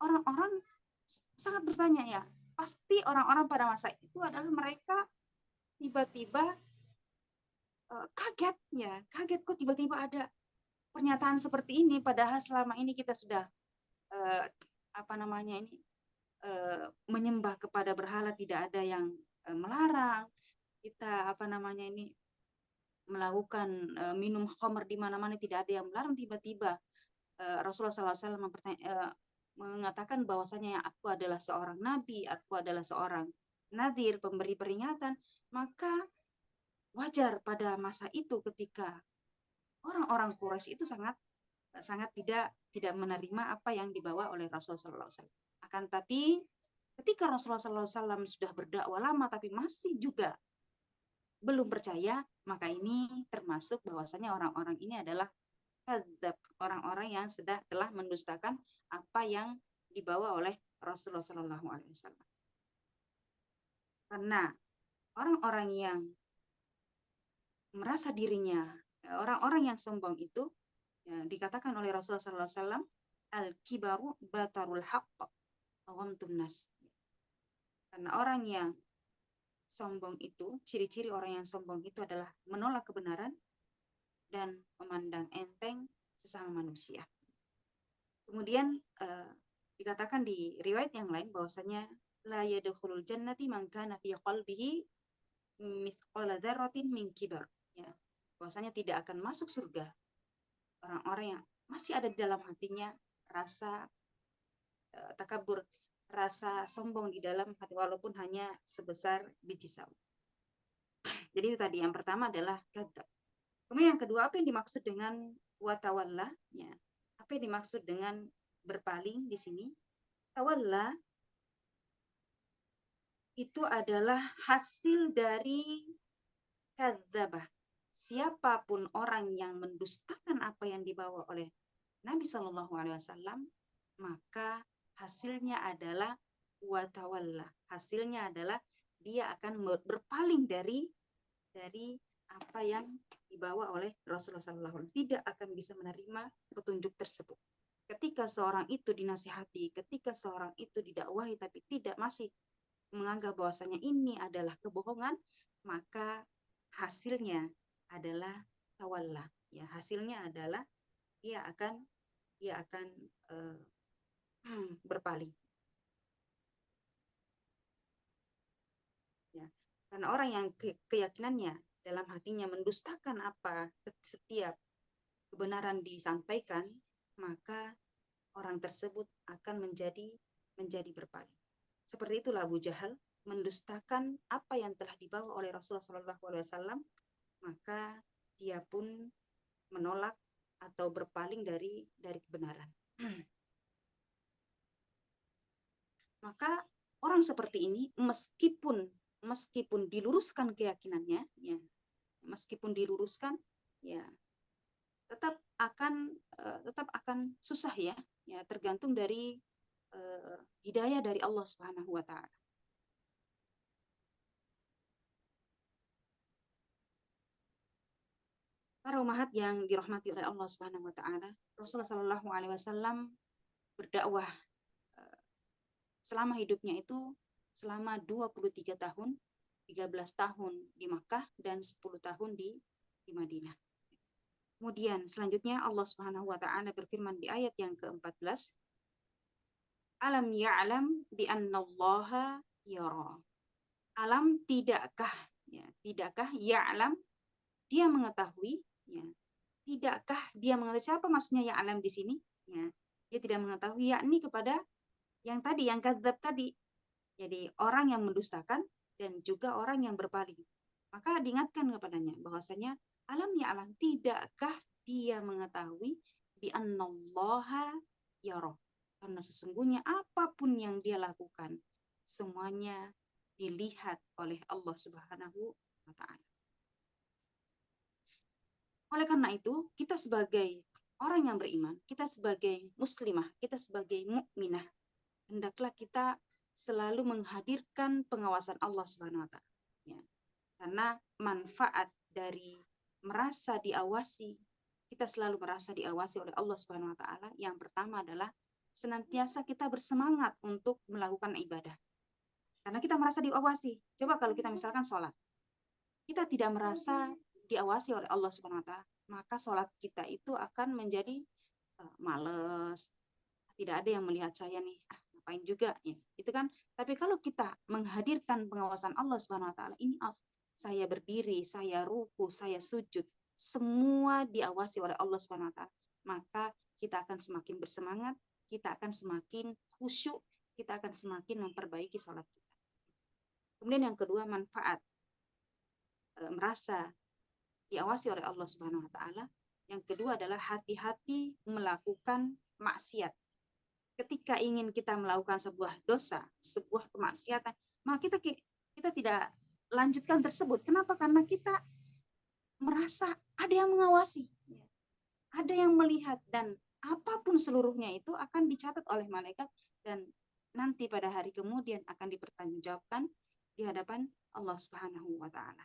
orang-orang sangat bertanya ya. Pasti orang-orang pada masa itu adalah mereka tiba-tiba kaget kok tiba-tiba ada pernyataan seperti ini, padahal selama ini kita sudah menyembah kepada berhala, tidak ada yang melarang kita melakukan minum khamr di mana-mana, tidak ada yang melarang. Tiba-tiba Rasulullah SAW mengatakan bahwasanya aku adalah seorang nabi, aku adalah seorang nadhir, pemberi peringatan. Maka wajar pada masa itu ketika orang-orang Quraisy itu sangat tidak menerima apa yang dibawa oleh Rasulullah SAW. Akan tapi ketika Rasulullah SAW sudah berdakwah lama tapi masih juga belum percaya, maka ini termasuk bahwasanya orang-orang ini adalah kadzab, orang-orang yang telah mendustakan apa yang dibawa oleh Rasulullah SAW. Karena orang-orang yang merasa dirinya, orang-orang yang sombong itu, ya, dikatakan oleh Rasulullah SAW, al-kibaru batarul haqq ghamtun nas. Karena orang yang sombong itu, ciri-ciri orang yang sombong itu adalah menolak kebenaran dan memandang enteng sesama manusia. Kemudian dikatakan di riwayat yang lain bahwasanya la yadkhulul jannati man kana fi qalbihi mithqala dzarratin min kibar. Ya, bahwasanya tidak akan masuk surga orang-orang yang masih ada di dalam hatinya rasa takabur, rasa sombong di dalam hati, walaupun hanya sebesar biji sawi. Jadi itu tadi, yang pertama adalah kadzab. Kemudian yang kedua, apa yang dimaksud dengan watawalla? Ya, apa yang dimaksud dengan berpaling di sini? Tawalla itu adalah hasil dari kadzabah. Siapapun orang yang mendustakan apa yang dibawa oleh Nabi SAW, maka hasilnya adalah watawalla. Hasilnya adalah dia akan berpaling dari apa yang dibawa oleh Rasulullah SAW. Tidak akan bisa menerima petunjuk tersebut. Ketika seorang itu dinasihati, ketika seorang itu didakwahi tapi tidak, masih menganggap bahwasanya ini adalah kebohongan, maka hasilnya adalah tawalla. Ya, hasilnya adalah dia akan berpaling. Ya, karena orang yang keyakinannya dalam hatinya mendustakan apa setiap kebenaran disampaikan, maka orang tersebut akan menjadi berpaling. Seperti itulah Abu Jahal mendustakan apa yang telah dibawa oleh Rasulullah SAW, maka dia pun menolak atau berpaling dari kebenaran. Maka orang seperti ini meskipun diluruskan keyakinannya, ya, meskipun diluruskan, ya, tetap akan susah, ya, tergantung dari hidayah dari Allah Subhanahu wa taala. Para umahat yang dirahmati oleh Allah Subhanahu wa taala, Rasulullah Shallallahu alaihi wasallam berdakwah selama hidupnya itu selama 23 tahun, 13 tahun di Makkah dan 10 tahun di Madinah. Kemudian selanjutnya Allah Subhanahu wa taala berfirman di ayat yang ke-14, alam ya'lam bi annallaha yara. Alam, tidakkah ya'lam, dia mengetahui, ya. Tidakkah dia mengetahui? Siapa maksudnya ya'lam di sini? Ya, dia tidak mengetahui, yakni kepada yang tadi, yang kadzab tadi. Jadi orang yang mendustakan dan juga orang yang berpaling. Maka diingatkan kepadanya bahwasanya alam ya'lam, tidakkah dia mengetahui bi annallaha yara. Karena sesungguhnya apapun yang dia lakukan, semuanya dilihat oleh Allah Subhanahu wa ta'ala. Oleh karena itu, kita sebagai orang yang beriman, kita sebagai muslimah, kita sebagai mukminah, hendaklah kita selalu menghadirkan pengawasan Allah Subhanahu wa taala. Ya. Karena manfaat dari merasa diawasi, kita selalu merasa diawasi oleh Allah Subhanahu wa taala. Yang pertama adalah senantiasa kita bersemangat untuk melakukan ibadah. Karena kita merasa diawasi. Coba kalau kita misalkan sholat, kita tidak merasa diawasi oleh Allah Subhanahu wa taala, maka sholat kita itu akan menjadi males. Tidak ada yang melihat saya nih, ngapain juga ya. Itu kan. Tapi kalau kita menghadirkan pengawasan Allah Subhanahu wa taala, ini saya berdiri, saya ruku, saya sujud, semua diawasi oleh Allah Subhanahu wa taala, maka kita akan semakin bersemangat, kita akan semakin khusyuk, kita akan semakin memperbaiki sholat kita. Kemudian yang kedua, manfaat merasa diawasi oleh Allah Subhanahu wa taala. Yang kedua adalah hati-hati melakukan maksiat. Ketika ingin kita melakukan sebuah dosa, sebuah kemaksiatan, maka kita tidak lanjutkan tersebut. Kenapa? Karena kita merasa ada yang mengawasi, ada yang melihat, dan apapun seluruhnya itu akan dicatat oleh malaikat dan nanti pada hari kemudian akan dipertanggungjawabkan di hadapan Allah Subhanahu wa taala.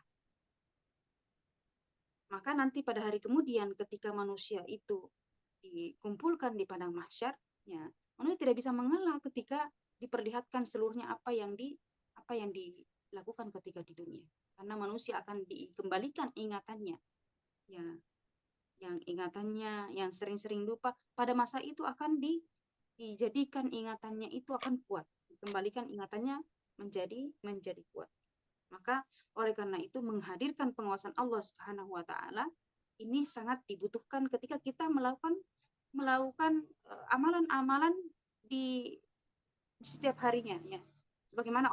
Maka nanti pada hari kemudian ketika manusia itu dikumpulkan di padang mahsyar, ya, manusia tidak bisa mengelak ketika diperlihatkan seluruhnya apa yang dilakukan ketika di dunia. Karena manusia akan dikembalikan ingatannya, ya, yang ingatannya yang sering-sering lupa pada masa itu akan dijadikan ingatannya itu akan kuat, dikembalikan ingatannya menjadi kuat. Maka oleh karena itu menghadirkan pengawasan Allah Subhanahu wa taala ini sangat dibutuhkan ketika kita melakukan amalan-amalan di setiap harinya, ya. Sebagaimana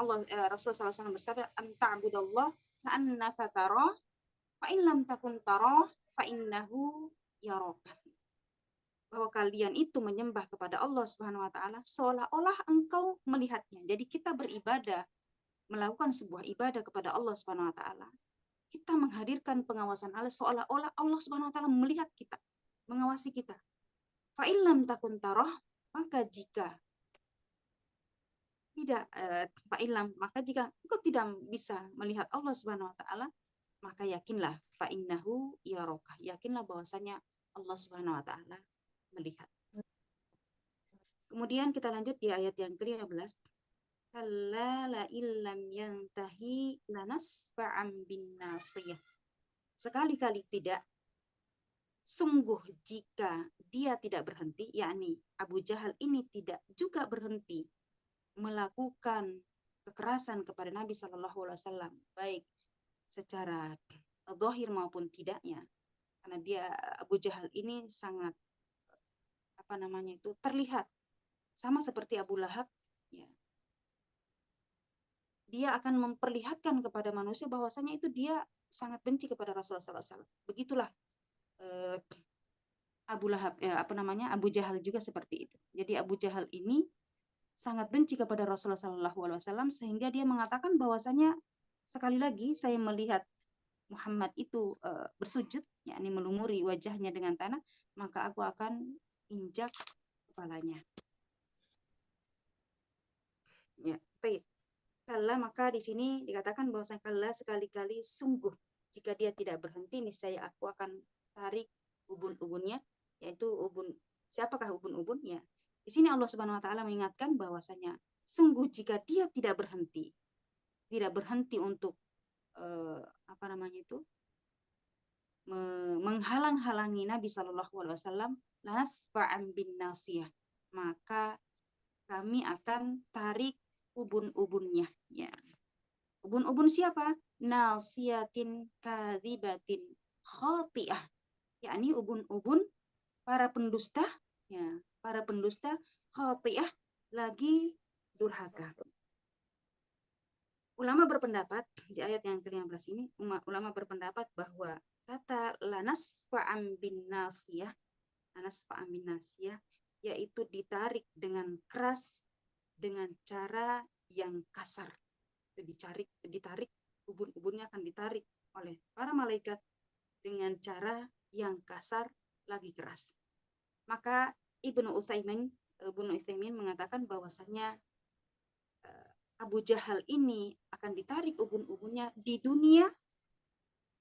Rasulullah SAW bersabda, "Anta'budallah ka'annaka tarah, fa in lam takun tarah, fa innahu yaraka." Bahwa kalian itu menyembah kepada Allah Subhanahu wa taala seolah-olah engkau melihatnya. Jadi kita beribadah, melakukan sebuah ibadah kepada Allah Subhanahu wa taala, kita menghadirkan pengawasan Allah seolah-olah Allah Subhanahu wa taala melihat kita, mengawasi kita. Fa illam takun tarah, maka jika tidak maka jika engkau tidak bisa melihat Allah Subhanahu wa taala, maka yakinlah fa innahu yaraka, yakinlah bahwasanya Allah Subhanahu wa taala melihat. Kemudian kita lanjut di ayat yang ke-15. Kalla la illam yantahi lanasfa'an bin nasiyah. Sekali-kali tidak, sungguh jika dia tidak berhenti, yakni Abu Jahal ini tidak juga berhenti melakukan kekerasan kepada Nabi Shallallahu Alaihi Wasallam, baik secara zahir maupun tidaknya, karena dia Abu Jahal ini sangat terlihat sama seperti Abu Lahab, ya. Dia akan memperlihatkan kepada manusia bahwasanya itu dia sangat benci kepada Rasulullah SAW. Begitulah Abu Lahab, Abu Jahal juga seperti itu. Jadi Abu Jahal ini sangat benci kepada Rasulullah SAW sehingga dia mengatakan bahwasanya sekali lagi saya melihat Muhammad itu bersujud, yakni melumuri wajahnya dengan tanah, maka aku akan injak kepalanya. Ya, baik. Kalla, maka di sini dikatakan bahwasanya kalla sekali-kali sungguh jika dia tidak berhenti niscaya aku akan tarik ubun-ubunnya, yaitu siapakah ubun-ubun? Ya. Di sini Allah Subhanahu wa taala mengingatkan bahwasanya sungguh jika dia tidak berhenti untuk menghalang-halangi Nabi Shallallahu Alaihi Wasallam, lanasfa'an bin nasiyah, maka kami akan tarik ubun-ubunnya, ya. Ubun-ubun siapa? Nasiyatin kadzibatin khati'ah, yakni ubun-ubun para pendusta, ya, para pendusta khati'ah, lagi durhaka. Ulama berpendapat di ayat yang ke-15 ini, ulama berpendapat bahwa kata lanasfa'an bin nasiyah, yaitu ditarik dengan keras, dengan cara yang kasar. Ditarik, ubun-ubunnya akan ditarik oleh para malaikat dengan cara yang kasar lagi keras. Maka Ibnu Utsaimin mengatakan bahwasanya Abu Jahal ini akan ditarik ubun-ubunnya di dunia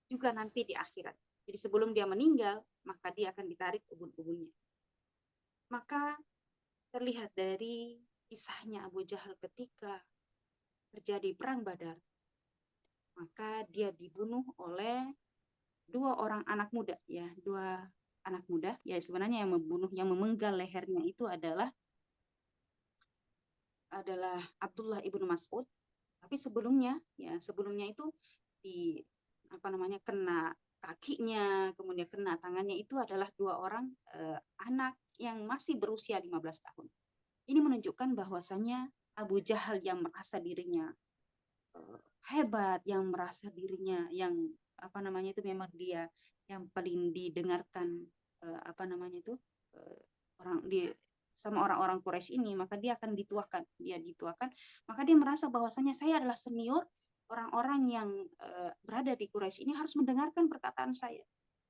juga nanti di akhirat. Jadi sebelum dia meninggal, maka dia akan ditarik ubun-ubunnya. Maka terlihat dari kisahnya Abu Jahal ketika terjadi perang Badar, maka dia dibunuh oleh dua anak muda, ya sebenarnya yang membunuh, yang memenggal lehernya itu adalah Abdullah ibnu Mas'ud. Tapi sebelumnya itu kena kakinya, kemudian kena tangannya, itu adalah dua orang anak yang masih berusia 15 tahun. Ini menunjukkan bahwasanya Abu Jahal yang merasa dirinya hebat, yang merasa dirinya yang memang dia yang paling didengarkan sama orang-orang Quraisy ini, maka dia akan dituakan, maka dia merasa bahwasanya saya adalah senior, orang-orang yang berada di Quraisy ini harus mendengarkan perkataan saya.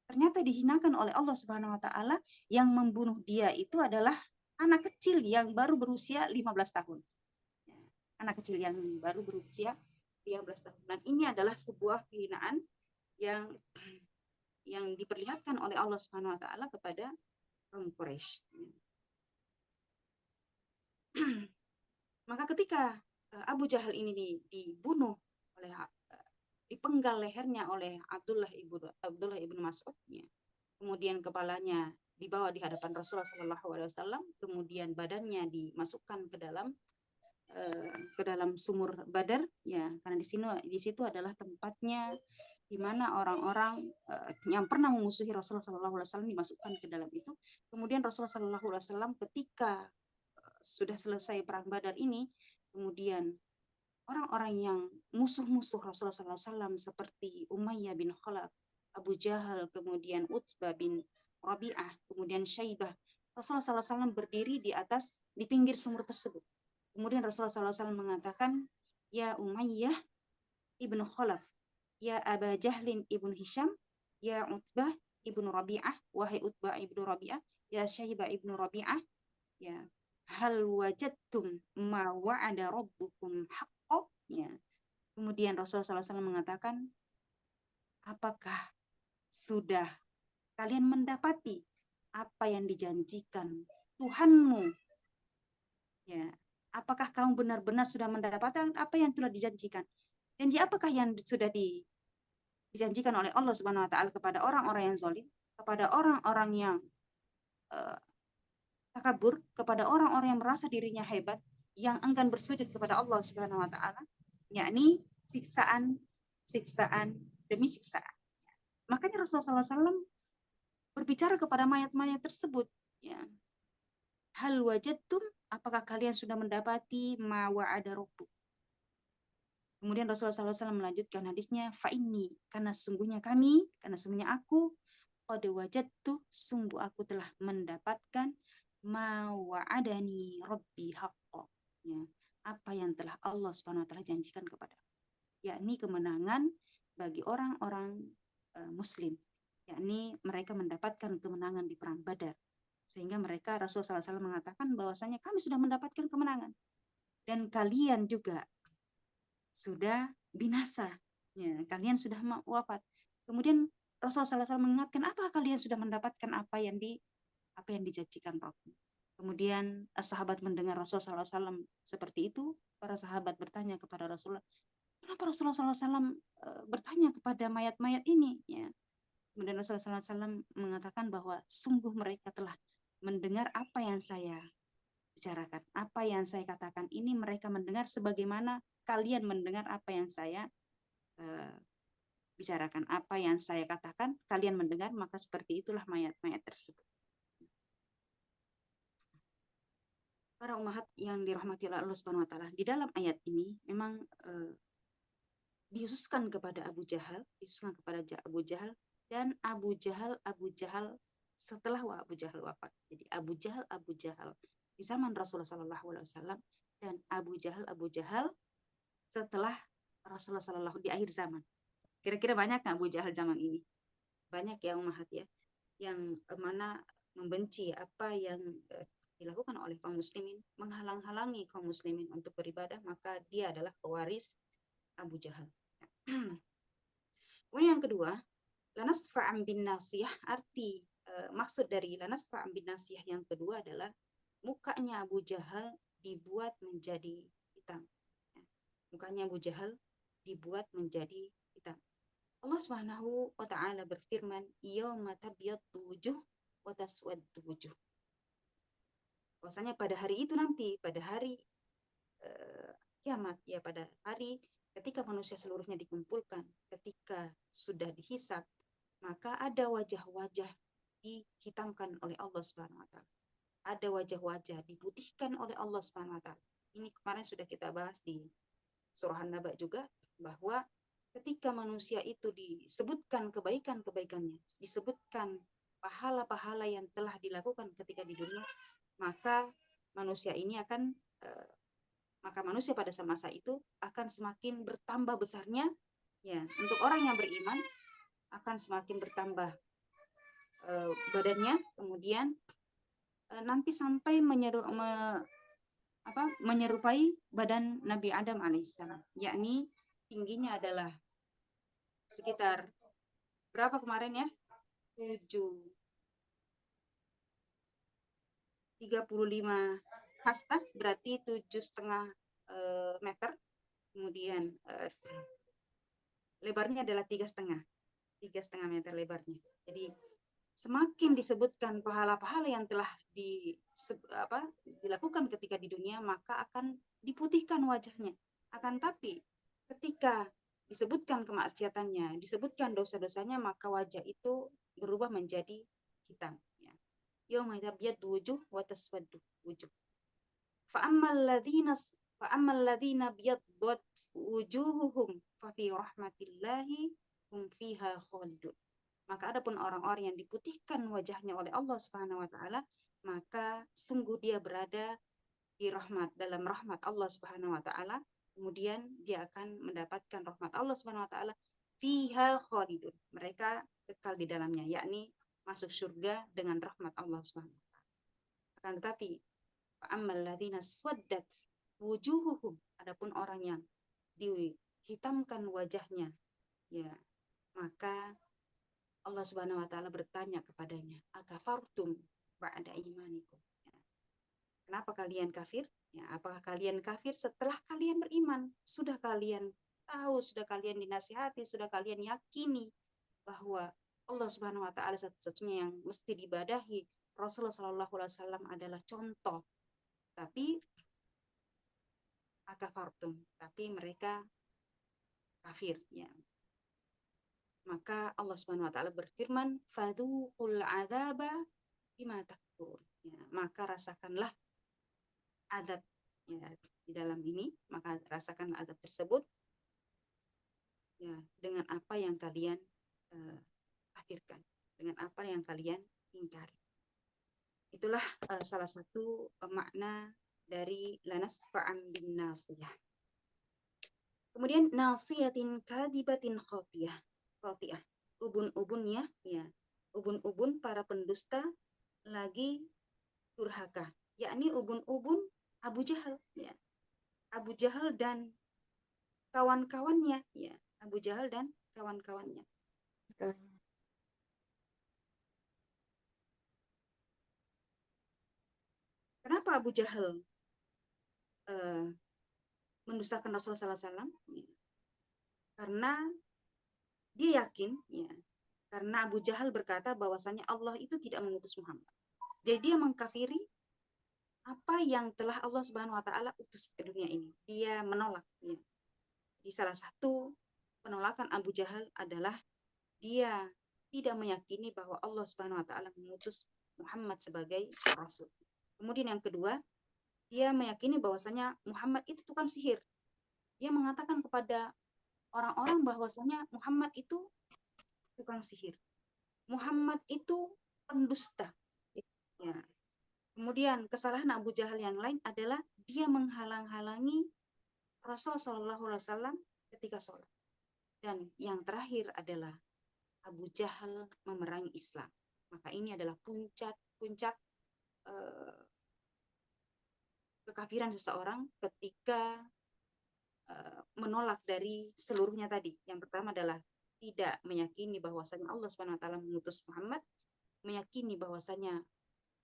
Ternyata dihinakan oleh Allah Subhanahu wa taala, yang membunuh dia itu adalah anak kecil yang baru berusia 15 tahun. Anak kecil yang baru berusia 15 tahun. Dan ini adalah sebuah kehinaan yang diperlihatkan oleh Allah Subhanahu wa taala kepada kaum Quraisy. Maka ketika Abu Jahal ini dibunuh oleh dipenggal lehernya oleh Abdullah ibnu Mas'ud, kemudian kepalanya dibawa di hadapan Rasulullah SAW, kemudian badannya dimasukkan ke dalam sumur Badar, karena di situ adalah tempatnya di mana orang-orang yang pernah memusuhi Rasulullah SAW dimasukkan ke dalam itu. Kemudian Rasulullah SAW ketika sudah selesai perang Badar ini, kemudian orang-orang yang musuh-musuh Rasulullah SAW seperti Umayyah bin Khalaf, Abu Jahal, kemudian Utbah bin Rabi'ah, kemudian Syaibah, Rasulullah SAW berdiri di pinggir sumur tersebut. Kemudian Rasulullah SAW mengatakan, ya Umayyah ibn Khalaf, ya Aba Jahlin ibn Hisham, ya Utbah ibn Rabi'ah, wahai Utbah ibn Rabi'ah, ya Syaibah ibn Rabi'ah, ya hal wajadtum ma wa'ada rabbukum haqqo, ya. Kemudian Rasulullah SAW mengatakan, apakah sudah kalian mendapati apa yang dijanjikan Tuhanmu, ya? Apakah kamu benar-benar sudah mendapatkan apa yang telah dijanjikan? Janji apakah yang sudah dijanjikan oleh Allah Subhanahu wa taala kepada orang-orang yang zalim, kepada orang-orang yang takabur, kepada orang-orang yang merasa dirinya hebat, yang enggan bersujud kepada Allah Subhanahu wa taala, yakni siksaan demi siksaan. Makanya Rasulullah SAW berbicara kepada mayat-mayat tersebut, ya. Hal wajadtum, apakah kalian sudah mendapati ma wa'ada rabbuk? Kemudian Rasulullah SAW melanjutkan hadisnya, fa'inni, karena sungguhnya aku, qad wajadtu, sungguh aku telah mendapatkan ma wa'adani rabbi haqqo, ya, apa yang telah Allah Subhanahu wa taala janjikan kepada, yakni kemenangan bagi orang-orang muslim, yakni mereka mendapatkan kemenangan di perang Badar, sehingga mereka Rasulullah SAW mengatakan bahwasanya kami sudah mendapatkan kemenangan dan kalian juga sudah binasa, ya, kalian sudah wafat. Kemudian Rasulullah SAW mengingatkan, apakah kalian sudah mendapatkan apa yang dijanjikan Rabb? Kemudian sahabat mendengar Rasulullah SAW seperti itu, para sahabat bertanya kepada Rasulullah, kenapa Rasulullah SAW bertanya kepada mayat-mayat ini? Ya. Kemudian Rasulullah SAW mengatakan bahwa sungguh mereka telah mendengar apa yang saya bicarakan, apa yang saya katakan ini mereka mendengar sebagaimana kalian mendengar apa yang saya bicarakan, apa yang saya katakan kalian mendengar, maka seperti itulah mayat-mayat tersebut. Para ummahat yang dirahmati oleh Allah Subhanahu wa taala, di dalam ayat ini memang dihususkan kepada Abu Jahal dan Abu Jahal setelah Abu Jahal wafat. Jadi Abu Jahal di zaman Rasulullah SAW dan Abu Jahal setelah Rasulullah SAW di akhir zaman. Kira-kira banyak nggak Abu Jahal zaman ini? Banyak ya ummahat ya, yang mana membenci apa yang dilakukan oleh kaum muslimin, menghalang-halangi kaum muslimin untuk beribadah, maka dia adalah pewaris Abu Jahal. Kemudian yang kedua, lanasfa'an bin nasiyah, arti maksud dari lanasfa'an bin nasiyah yang kedua adalah mukanya Abu Jahal dibuat menjadi hitam. Mukanya Abu Jahal dibuat menjadi hitam. Allah Subhanahu wa taala berfirman, "Yauma tabyaddu wujuh wa taswaddu wujuh." Bahwasanya pada hari itu nanti, pada hari kiamat, ya pada hari ketika manusia seluruhnya dikumpulkan, ketika sudah dihisab, maka ada wajah-wajah dihitamkan oleh Allah Subhanahu wa taala. Ada wajah-wajah diputihkan oleh Allah Subhanahu wa taala. Ini kemarin sudah kita bahas di surah An-Naba juga, bahwa ketika manusia itu disebutkan kebaikan-kebaikannya, disebutkan pahala-pahala yang telah dilakukan ketika di dunia, maka manusia ini akan maka manusia pada masa itu akan semakin bertambah besarnya, ya, untuk orang yang beriman akan semakin bertambah badannya, kemudian nanti sampai menyerupai badan Nabi Adam alaihissalam, yakni tingginya adalah sekitar berapa kemarin ya? 35 hasta, berarti 7,5 meter. Kemudian lebarnya adalah 3,5 meter lebarnya. Jadi semakin disebutkan pahala-pahala yang telah dilakukan ketika di dunia, maka akan diputihkan wajahnya. Akan tapi ketika disebutkan kemaksiatannya, disebutkan dosa-dosanya, maka wajah itu berubah menjadi hitam. Yauma tabyaddu wujuh wa taswaddu wujuh. Fa ammal ladzina biyaddat wujuhuhum fa fi rahmatillahi hum fiha khalidun. Maka adapun orang-orang yang diputihkan wajahnya oleh Allah Subhanahu wa taala, maka sungguh dia berada di dalam rahmat Allah Subhanahu wa taala. Kemudian dia akan mendapatkan rahmat Allah Subhanahu wa taala, fiha khalidun. Mereka kekal di dalamnya, yakni masuk surga dengan rahmat Allah Subhanahu wa taala. Akan tetapi fa'ammal ladzina swaddat wujuhuhum, adapun orang yang dihitamkan wajahnya, ya, maka Allah Subhanahu wa taala bertanya kepadanya, akafartum ba'da imanikum. Kenapa kalian kafir? Ya, apakah kalian kafir setelah kalian beriman? Sudah kalian tahu, sudah kalian dinasihati, sudah kalian yakini bahwa Allah Subhanahu wa taala satu-satunya yang mesti diibadahi. Rasulullah sallallahu alaihi wasallam adalah contoh. Tapi akafartum, tapi mereka kafir, ya. Maka Allah Subhanahu wa taala berfirman, fadzuqul adzaba bima takfurun. Ya, maka rasakanlah adab, ya, di dalam ini, maka rasakan adab tersebut, ya, dengan apa yang kalian kafirkan, dengan apa yang kalian ingkari. Itulah salah satu makna dari lanasfa'an bin nasiyah. Kemudian nasiyatin kadibatin khotiyah, ubun-ubunnya, ya, ubun-ubun para pendusta lagi durhaka, yakni ubun-ubun Abu Jahal, ya. Abu Jahal dan kawan-kawannya, ya. Abu Jahal dan kawan-kawannya. Kenapa Abu Jahal mendustakan Rasulullah SAW? Ya. Karena dia yakin, ya, karena Abu Jahal berkata bahwasanya Allah itu tidak mengutus Muhammad. Jadi dia mengkafiri apa yang telah Allah Subhanahu wa taala utus ke dunia ini. Dia menolak, ya. Di salah satu penolakan Abu Jahal adalah dia tidak meyakini bahwa Allah Subhanahu wa taala mengutus Muhammad sebagai rasul. Kemudian yang kedua, dia meyakini bahwasanya Muhammad itu tukang sihir. Dia mengatakan kepada orang-orang bahwasanya Muhammad itu tukang sihir. Muhammad itu pendusta. Ya. Kemudian kesalahan Abu Jahal yang lain adalah dia menghalang-halangi Rasulullah SAW ketika sholat. Dan yang terakhir adalah Abu Jahal memerangi Islam. Maka ini adalah puncak kekafiran seseorang ketika menolak dari seluruhnya tadi. Yang pertama adalah tidak meyakini bahwasanya Allah SWT mengutus Muhammad, meyakini bahwasanya,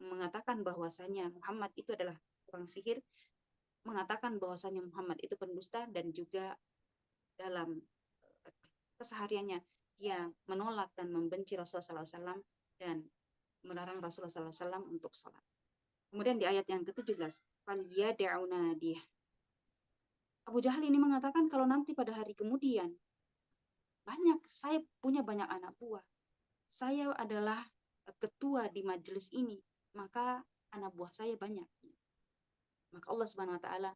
mengatakan bahwasanya Muhammad itu adalah tukang sihir, mengatakan bahwasanya Muhammad itu pendusta, dan juga dalam kesehariannya dia menolak dan membenci Rasulullah SAW dan melarang Rasulullah SAW untuk sholat. Kemudian di ayat yang ke-17, فَلْيَدْعُ نَادِيهِ. Abu Jahal ini mengatakan kalau nanti pada hari kemudian saya punya banyak anak buah, saya adalah ketua di majelis ini, maka anak buah saya banyak. Maka Allah Subhanahu wa taala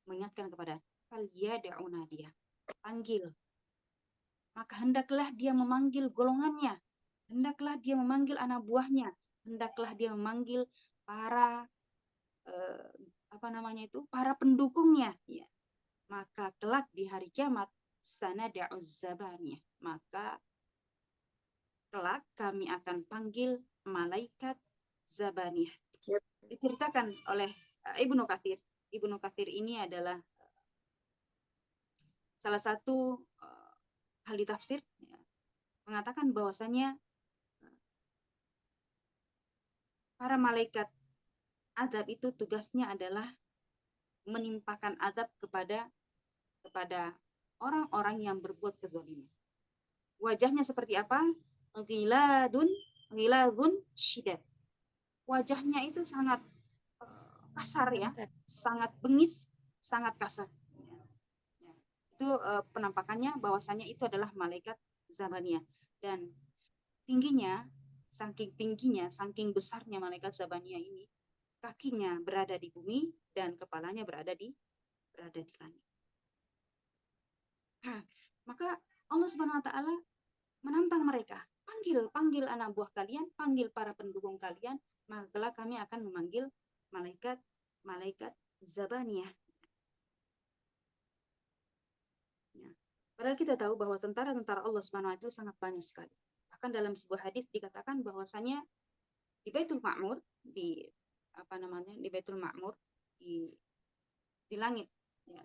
mengingatkan kepada فَلْيَدْعُ نَادِيهِ, panggil. Maka hendaklah dia memanggil golongannya, hendaklah dia memanggil anak buahnya, hendaklah dia memanggil para para pendukungnya, ya. Maka kelak di hari kiamat sanada'uz zabaniyah, maka kelak kami akan panggil malaikat zabaniyah. Diceritakan oleh Ibnu Katsir. Ibnu Katsir ini adalah salah satu ahli tafsir, ya, mengatakan bahwasanya para malaikat azab itu tugasnya adalah menimpakan azab kepada orang-orang yang berbuat kezaliman. Wajahnya seperti apa? Ghiladun syidad. Wajahnya itu sangat kasar, ya, sangat bengis, sangat kasar. Ya. Itu penampakannya bahwasanya itu adalah malaikat Zabaniyah, dan saking besarnya malaikat Zabaniyah ini, kakinya berada di bumi dan kepalanya berada di langit. Maka Allah Subhanahu wa taala menantang mereka, panggil anak buah kalian, panggil para pendukung kalian, maka kami akan memanggil malaikat Zabaniyah. Ya. Padahal kita tahu bahwa tentara-tentara Allah Subhanahu wa taala sangat banyak sekali. Bahkan dalam sebuah hadis dikatakan bahwasanya di Baitul Ma'mur, di Baitul Ma'mur di langit, ya,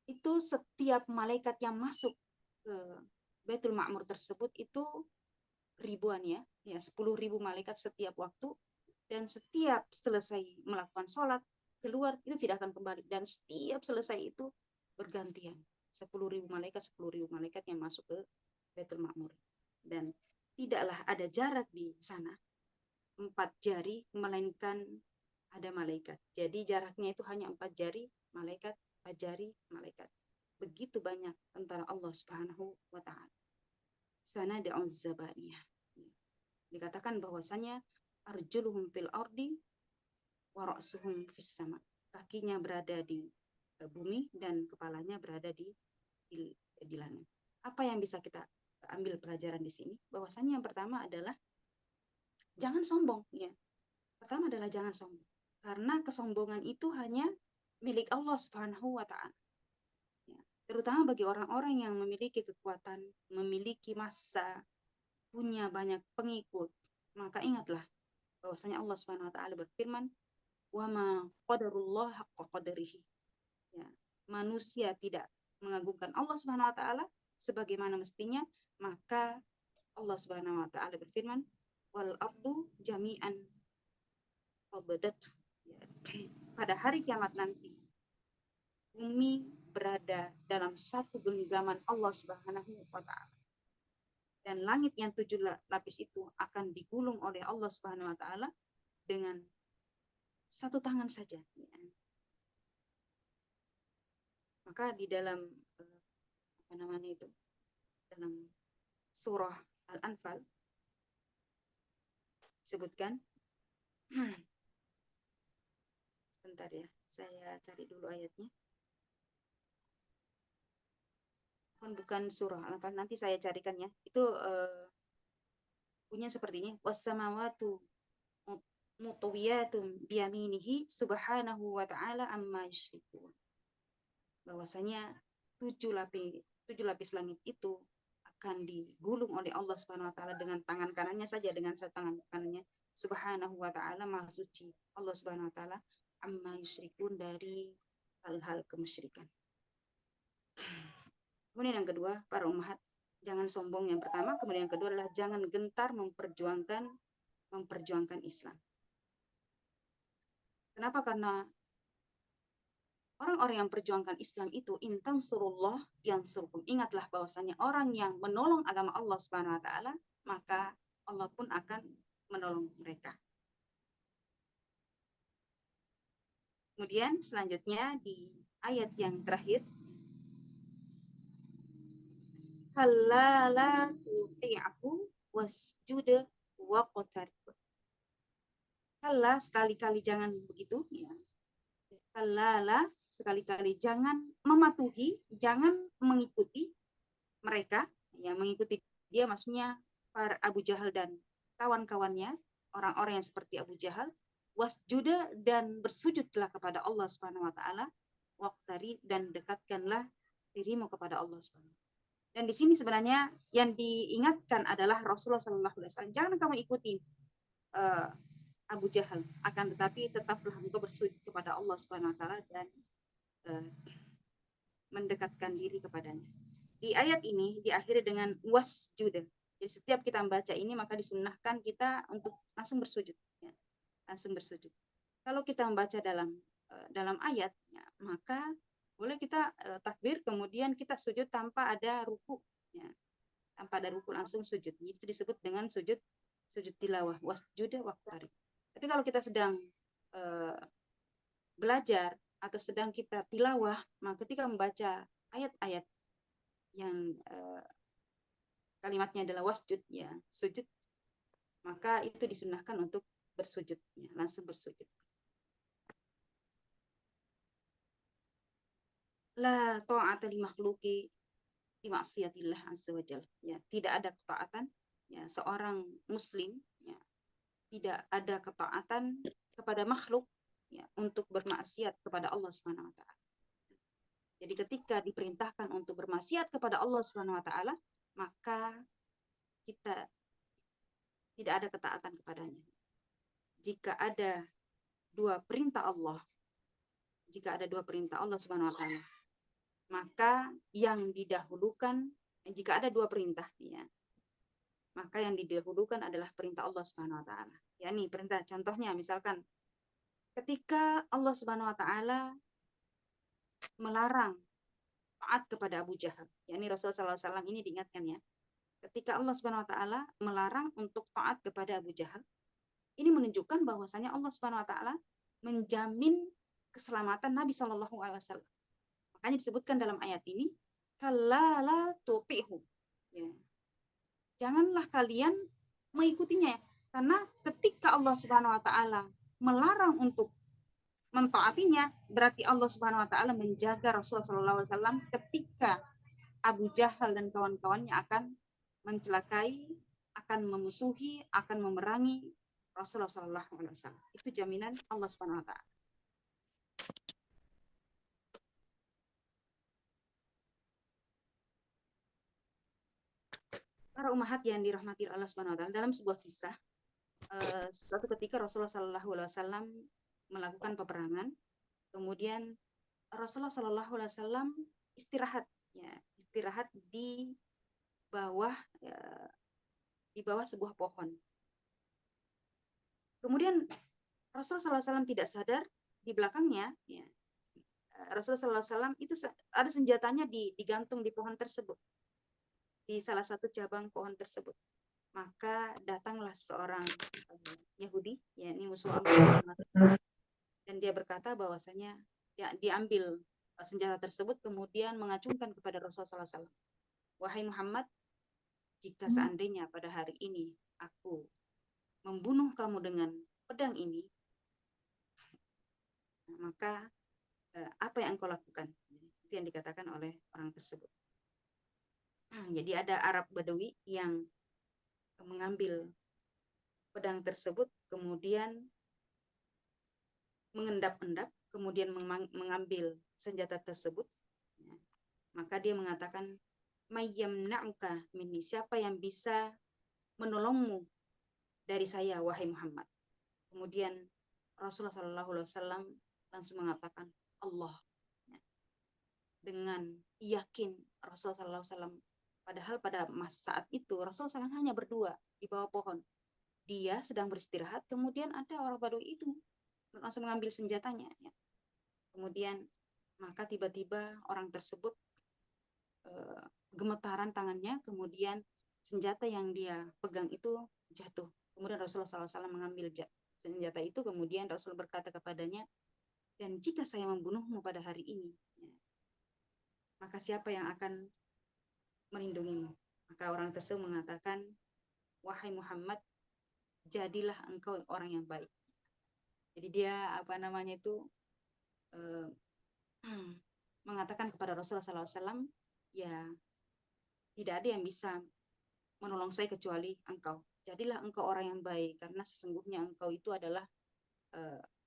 itu setiap malaikat yang masuk ke Baitul Ma'mur tersebut itu ribuan, ya 10.000 malaikat setiap waktu, dan setiap selesai melakukan sholat keluar itu tidak akan kembali, dan setiap selesai itu bergantian 10.000 malaikat yang masuk ke Baitul Ma'mur, dan tidaklah ada jarak di sana 4 jari melainkan ada malaikat. Jadi jaraknya itu hanya 4 jari malaikat, 4 jari malaikat. Begitu banyak tentara Allah Subhanahu wa taala. Sanada'u zabaniyah. Dikatakan bahwasanya arjuluhum fil ardi wa ra'suhum fis sama. Kakinya berada di bumi dan kepalanya berada di langit. Apa yang bisa kita ambil pelajaran di sini? Bahwasanya yang pertama adalah jangan sombong, ya. Pertama adalah jangan sombong. Karena kesombongan itu hanya milik Allah Subhanahu wa taala. Ya. Terutama bagi orang-orang yang memiliki kekuatan, memiliki massa, punya banyak pengikut, maka ingatlah bahwasanya Allah Subhanahu wa taala berfirman, "Wa ma qadarullah haqqa qadarihi." Ya, manusia tidak mengagungkan Allah Subhanahu wa taala sebagaimana mestinya, maka Allah Subhanahu wa taala berfirman, "Wal ardu jami'an qabdatuh." Ya, pada hari kiamat nanti bumi berada dalam satu genggaman Allah Subhanahu wa taala. Dan langit yang 7 lapis itu akan digulung oleh Allah Subhanahu wa taala dengan satu tangan saja. Maka di dalam dalam surah Al-Anfal disebutkan, sebentar ya, saya cari dulu ayatnya. Bukan surah Al-Anfal, nanti saya carikan ya. Itu punya seperti ini, wassamawatu mutawiyatun biyaminihi subhanahu wa ta'ala amma yusyrikun. Bahwasanya 7 lapis langit itu akan digulung oleh Allah Subhanahu wa taala dengan tangan kanannya saja, dengan tangan kanannya. Subhanahu wa ta'ala, maha suci Allah Subhanahu wa taala, amma yusyrikun, dari hal-hal kemusyrikan. Kemudian yang kedua, para ummahat, jangan sombong yang pertama. Kemudian yang kedua adalah jangan gentar memperjuangkan Islam. Kenapa? Karena orang-orang yang perjuangkan Islam itu intan surullah yang surkum. Ingatlah bahwasanya orang yang menolong agama Allah Subhanahu wa taala, maka Allah pun akan menolong mereka. Kemudian selanjutnya di ayat yang terakhir, kalla la tuti'hu wasjud waqtarib. Kalla, sekali-kali jangan begitu, ya. Kalla la, sekali-kali jangan mematuhi, jangan mengikuti mereka, ya, mengikuti dia maksudnya para Abu Jahal dan kawan-kawannya, orang-orang yang seperti Abu Jahal. Wasjuda, dan bersujudlah kepada Allah Subhanahu wa taala, waqtari, dan dekatkanlah dirimu kepada Allah Subhanahu. Dan di sini sebenarnya yang diingatkan adalah Rasulullah sallallahu alaihi wasallam, jangan kamu ikuti Abu Jahal, akan tetapi tetaplah engkau bersujud kepada Allah Subhanahu wa taala dan mendekatkan diri kepadanya. Di ayat ini diakhiri dengan wasjuda. Jadi setiap kita membaca ini maka disunnahkan kita untuk langsung bersujud, ya. Langsung bersujud. Kalau kita membaca dalam ayat, ya, maka boleh kita takbir kemudian kita sujud tanpa ada ruku, ya. Tanpa ada ruku, langsung sujud. Itu disebut dengan sujud tilawah, wasjuda waqtarib. Tapi kalau kita sedang belajar atau sedang kita tilawah, maka ketika membaca ayat-ayat yang kalimatnya adalah wasjud, ya, sujud, maka itu disunahkan untuk bersujud, ya, langsung bersujud. La ta'ata li makhluqi bi ma'siyatillah azza wajalla. Ya, tidak ada ketaatan, ya, seorang muslim, ya, tidak ada ketaatan kepada makhluk, ya, untuk bermaksiat kepada Allah Subhanahu wa taala. Jadi ketika diperintahkan untuk bermaksiat kepada Allah Subhanahu wa taala, maka kita tidak ada ketaatan kepadanya. Jika ada dua perintah Allah Subhanahu wa taala, maka yang didahulukan, jika ada dua perintah, ya, maka yang didahulukan adalah perintah Allah Subhanahu wa taala. yakni perintah, contohnya misalkan ketika Allah Subhanahu wa taala melarang taat kepada Abu Jahal, yakni Rasulullah SAW ini diingatkan, ya, ketika Allah Subhanahu wa taala melarang untuk taat kepada Abu Jahal, ini menunjukkan bahwasanya Allah Subhanahu wa taala menjamin keselamatan Nabi Shallallahu alaihi wasallam. Makanya disebutkan dalam ayat ini, kalla la tuti'hu. Ya. Janganlah kalian mengikutinya, karena ketika Allah Subhanahu wa taala melarang untuk mentaatinya, berarti Allah Subhanahu wa taala menjaga Rasulullah sallallahu alaihi wasallam ketika Abu Jahal dan kawan-kawannya akan mencelakai, akan memusuhi, akan memerangi Rasulullah sallallahu alaihi wasallam. Itu jaminan Allah Subhanahu wa taala. Para ummahat yang dirahmati Allah Subhanahu wa taala, dalam sebuah kisah, suatu ketika Rasulullah sallallahu alaihi wasallam melakukan peperangan, kemudian Rasulullah sallallahu alaihi wasallam istirahat, ya, istirahat di bawah sebuah pohon. Kemudian Rasulullah sallallahu alaihi wasallam tidak sadar di belakangnya, ya, Rasulullah sallallahu alaihi wasallam itu ada senjatanya digantung di pohon tersebut, di salah satu cabang pohon tersebut. Maka datanglah seorang Yahudi, yakni musuh Allah, dan dia berkata bahwasanya, ya, diambil senjata tersebut kemudian mengacungkan kepada Rasulullah SAW. Wahai Muhammad, jika seandainya pada hari ini aku membunuh kamu dengan pedang ini, maka apa yang engkau lakukan? Itu yang dikatakan oleh orang tersebut. Jadi ada Arab Badawi yang mengambil pedang tersebut, kemudian mengendap-endap, kemudian mengambil senjata tersebut. Maka dia mengatakan, mayyamna'uka minni, siapa yang bisa menolongmu dari saya, wahai Muhammad. Kemudian Rasulullah SAW langsung mengatakan Allah. Dengan yakin Rasulullah SAW. Padahal pada saat itu Rasulullah SAW hanya berdua di bawah pohon. Dia sedang beristirahat, kemudian ada orang Badui itu langsung mengambil senjatanya. Kemudian maka tiba-tiba orang tersebut gemetaran tangannya, kemudian senjata yang dia pegang itu jatuh. Kemudian Rasulullah SAW mengambil senjata itu, kemudian Rasul berkata kepadanya, dan jika saya membunuhmu pada hari ini, maka siapa yang akan melindungimu? Maka orang tersebut mengatakan, wahai Muhammad, jadilah engkau orang yang baik. Jadi dia mengatakan kepada Rasulullah SAW, ya tidak ada yang bisa menolong saya kecuali engkau. Jadilah engkau orang yang baik, karena sesungguhnya engkau itu adalah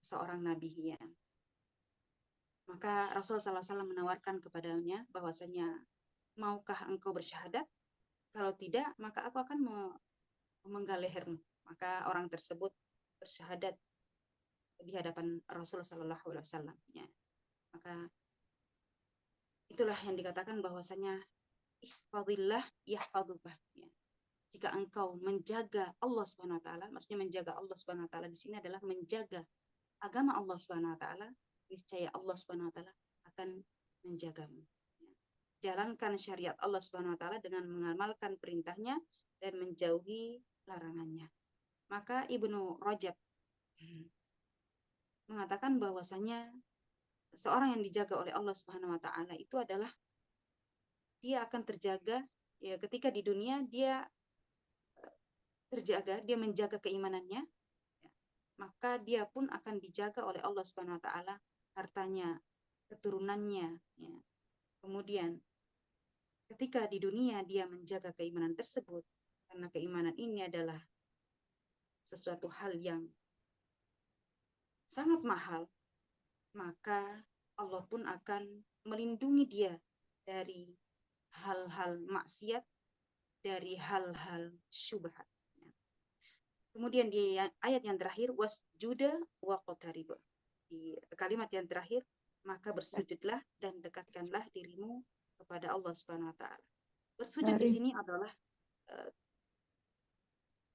seorang nabi. Ya. Maka Rasulullah SAW menawarkan kepadanya bahwasanya, maukah engkau bersyahadat? Kalau tidak, maka aku akan memenggal lehermu. Maka orang tersebut bersyahadat di hadapan Rasulullah SAW. Ya. Maka itulah yang dikatakan bahwasanya ihfadillah yahfaduka. Ya. Jika engkau menjaga Allah Subhanahu wa taala, maksudnya menjaga Allah Subhanahu wa taala di sini adalah menjaga agama Allah Subhanahu wa taala, niscaya Allah Subhanahu wa taala akan menjagamu. Jalankan syariat Allah Subhanahu wa taala dengan mengamalkan perintahnya dan menjauhi larangannya. Maka Ibnu Rajab mengatakan bahwasanya seorang yang dijaga oleh Allah Subhanahu wa taala itu adalah dia akan terjaga ya, ketika di dunia dia terjaga, dia menjaga keimanannya, ya, maka dia pun akan dijaga oleh Allah Subhanahu wa taala, hartanya, keturunannya, ya. Kemudian ketika di dunia dia menjaga keimanan tersebut, karena keimanan ini adalah sesuatu hal yang sangat mahal, maka Allah pun akan melindungi dia dari hal-hal maksiat, dari hal-hal syubhat. Kemudian di ayat yang terakhir, wasjuda waqtarib. Di kalimat yang terakhir, maka bersujudlah dan dekatkanlah dirimu kepada Allah Subhanahu wa taala. Bersujud di sini adalah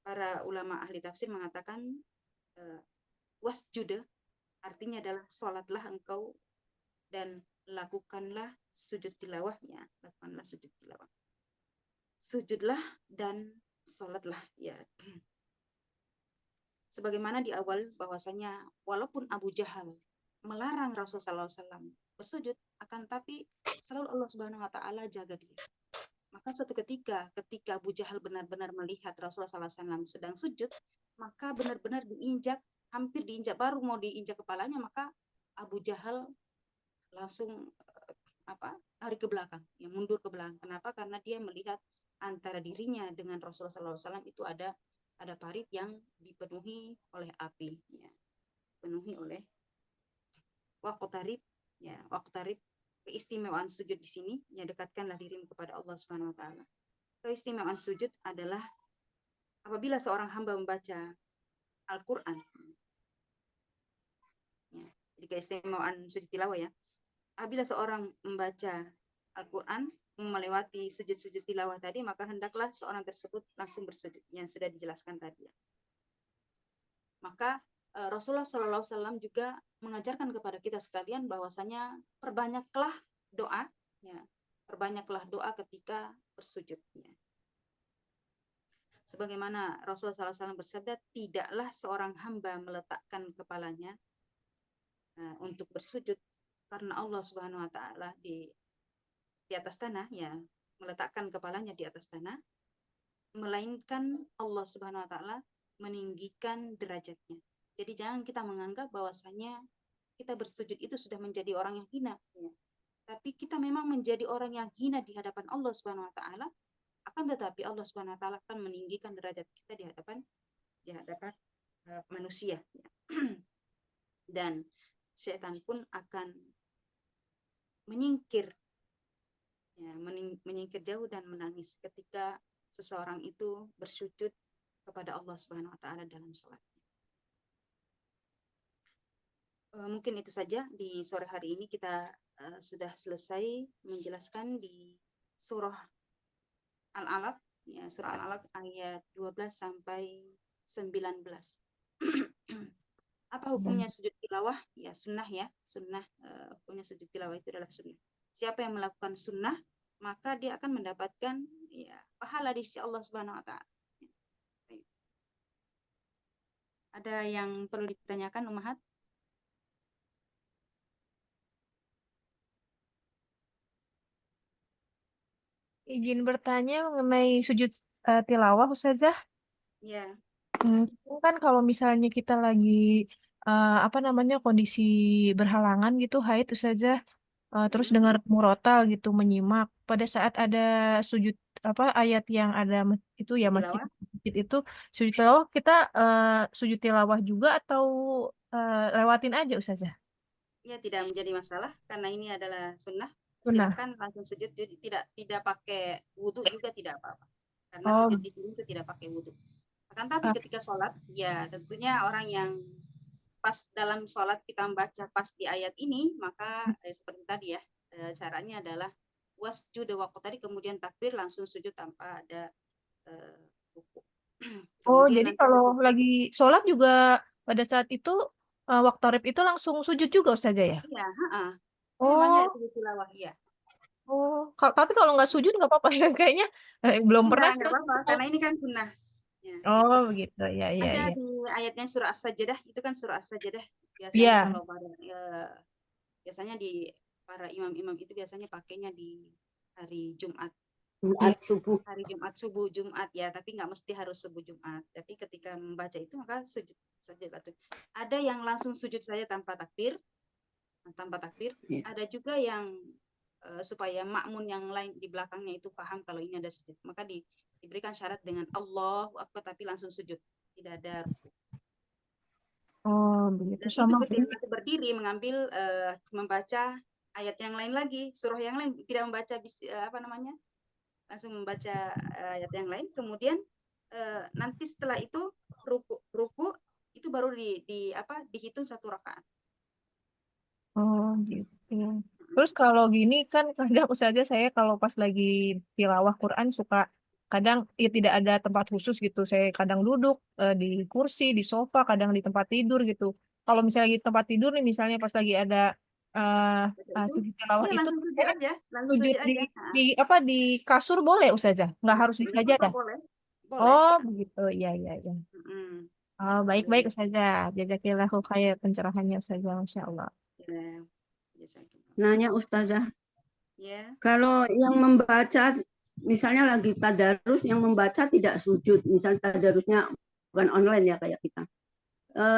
para ulama ahli tafsir mengatakan wasjuda artinya adalah salatlah engkau dan lakukanlah sujud tilawahnya, lakukanlah sujud tilawah. Sujudlah dan salatlah, ya. Sebagaimana di awal bahwasanya walaupun Abu Jahal melarang Rasulullah SAW bersujud, akan tapi selalu Allah Subhanahu wa taala jaga dia. Maka suatu ketika Abu Jahal benar-benar melihat Rasulullah SAW sedang sujud, maka benar-benar hampir diinjak, baru mau diinjak kepalanya, maka Abu Jahal langsung lari ke belakang, ya, mundur ke belakang. Kenapa? Karena dia melihat antara dirinya dengan Rasulullah SAW itu ada parit yang dipenuhi oleh api, ya. Penuhi oleh waqtarib, ya, waqtarib. Keistimewaan sujud di sini, ya, dekatkanlah dirimu kepada Allah Subhanahu wa taala. Keistimewaan sujud adalah apabila seorang hamba membaca Al-Qur'an. Ya, jadi keistimewaan sujud tilawah, ya. Apabila seorang membaca Al-Quran melewati sujud-sujud tilawah tadi, maka hendaklah seorang tersebut langsung bersujud, yang sudah dijelaskan tadi. Maka Rasulullah SAW juga mengajarkan kepada kita sekalian bahwasanya perbanyaklah doa, ya, perbanyaklah doa ketika bersujud. Ya. Sebagaimana Rasulullah SAW bersabda, tidaklah seorang hamba meletakkan kepalanya untuk bersujud karena Allah Subhanahu wa taala di atas tanah, ya, meletakkan kepalanya di atas tanah, melainkan Allah Subhanahu wa taala meninggikan derajatnya. Jadi jangan kita menganggap bahwasanya kita bersujud itu sudah menjadi orang yang hina, ya. Tapi kita memang menjadi orang yang hina di hadapan Allah Subhanahu wa taala, akan tetapi Allah Subhanahu wa taala akan meninggikan derajat kita di hadapan manusia, ya. Dan setan pun akan menyingkir, ya, menyingkir jauh dan menangis ketika seseorang itu bersujud kepada Allah Subhanahu wa taala dalam salatnya. Mungkin itu saja di sore hari ini kita sudah selesai menjelaskan di surah Al-Alaq, ya, surah Al-Alaq ayat 12 sampai 19. Apa hukumnya sujud tilawah? Ya sunnah ya, sunnah. Hukumnya sujud tilawah itu adalah sunnah. Siapa yang melakukan sunnah, maka dia akan mendapatkan ya pahala di sisi Allah Subhanahu wa taala. Ada yang perlu ditanyakan, Ummahat? Izin bertanya mengenai sujud tilawah, Ustazah. Ya. Kan kalau misalnya kita lagi apa namanya kondisi berhalangan gitu, haid Ustazah, terus dengar murotal gitu, menyimak pada saat ada sujud apa ayat yang ada itu ya masjid itu sujud tilawah, kita sujud tilawah juga atau lewatin aja Ustazah? Ya, tidak menjadi masalah karena ini adalah sunnah. Sunnah. Silakan langsung sujud, jadi tidak pakai wudhu juga tidak apa-apa. Karena Oh. sujud di sini itu tidak pakai wudhu. Akan tapi ketika sholat, ya tentunya orang yang pas dalam sholat kita membaca pas di ayat ini, maka seperti tadi ya, caranya adalah wasjud waktu tadi kemudian takbir langsung sujud tanpa ada ruku. Oh, Kemudian jadi nanti kalau lagi sholat juga pada saat itu waktu rep itu langsung sujud juga Ustazah ya? iya, Oh. namanya sujud tilawah ya. Oh, tapi kalau nggak sujud nggak apa-apa ya kayaknya belum pernah Iya, nggak apa-apa karena ini kan sunnah. Ya. Oh, begitu. Ya, ya, Ada ya. di ayatnya surah As-Sajdah, itu kan surah As-Sajdah. Biasanya Iya. kalau pada biasanya di para imam-imam itu biasanya pakainya di hari Jumat. Jumat subuh. Hari Jumat subuh Jumat ya, tapi nggak mesti harus subuh Jumat. Tapi ketika membaca itu maka sujud saja. Ada yang langsung sujud saja tanpa takbir. Iya. Ada juga yang supaya makmun yang lain di belakangnya itu paham kalau ini ada sujud. Maka diberikan syarat dengan Allahu Akbar tapi langsung sujud. Tidak ada ruku. Oh, begitu. Dan Sama itu ketika berdiri mengambil membaca ayat yang lain lagi, surah yang lain, tidak membaca apa namanya? Langsung membaca ayat yang lain, kemudian nanti setelah itu ruku itu baru dihitung 1 rakaat. Oh, gitu. Terus kalau gini kan kadang Ustazah saya kalau pas lagi tilawah Quran suka kadang ya tidak ada tempat khusus gitu. Saya kadang duduk di kursi, di sofa, kadang di tempat tidur gitu. Kalau misalnya lagi tempat tidur nih misalnya pas lagi ada sujud tilawah Iya, itu langsung sujud aja, langsung sujud sujud aja. di kasur boleh Ustazah? Nggak harus di sajadah? Boleh. Oh, begitu. Iya, iya, iya. Mm-mm. Oh, baik-baik Ustazah. Jazakillahu khair pencerahannya Ustazah, Masya Allah. Ya, Nanya Ustazah, ya. kalau yang membaca, misalnya lagi tadarus, yang membaca tidak sujud, misalnya tadarusnya bukan online ya kayak kita,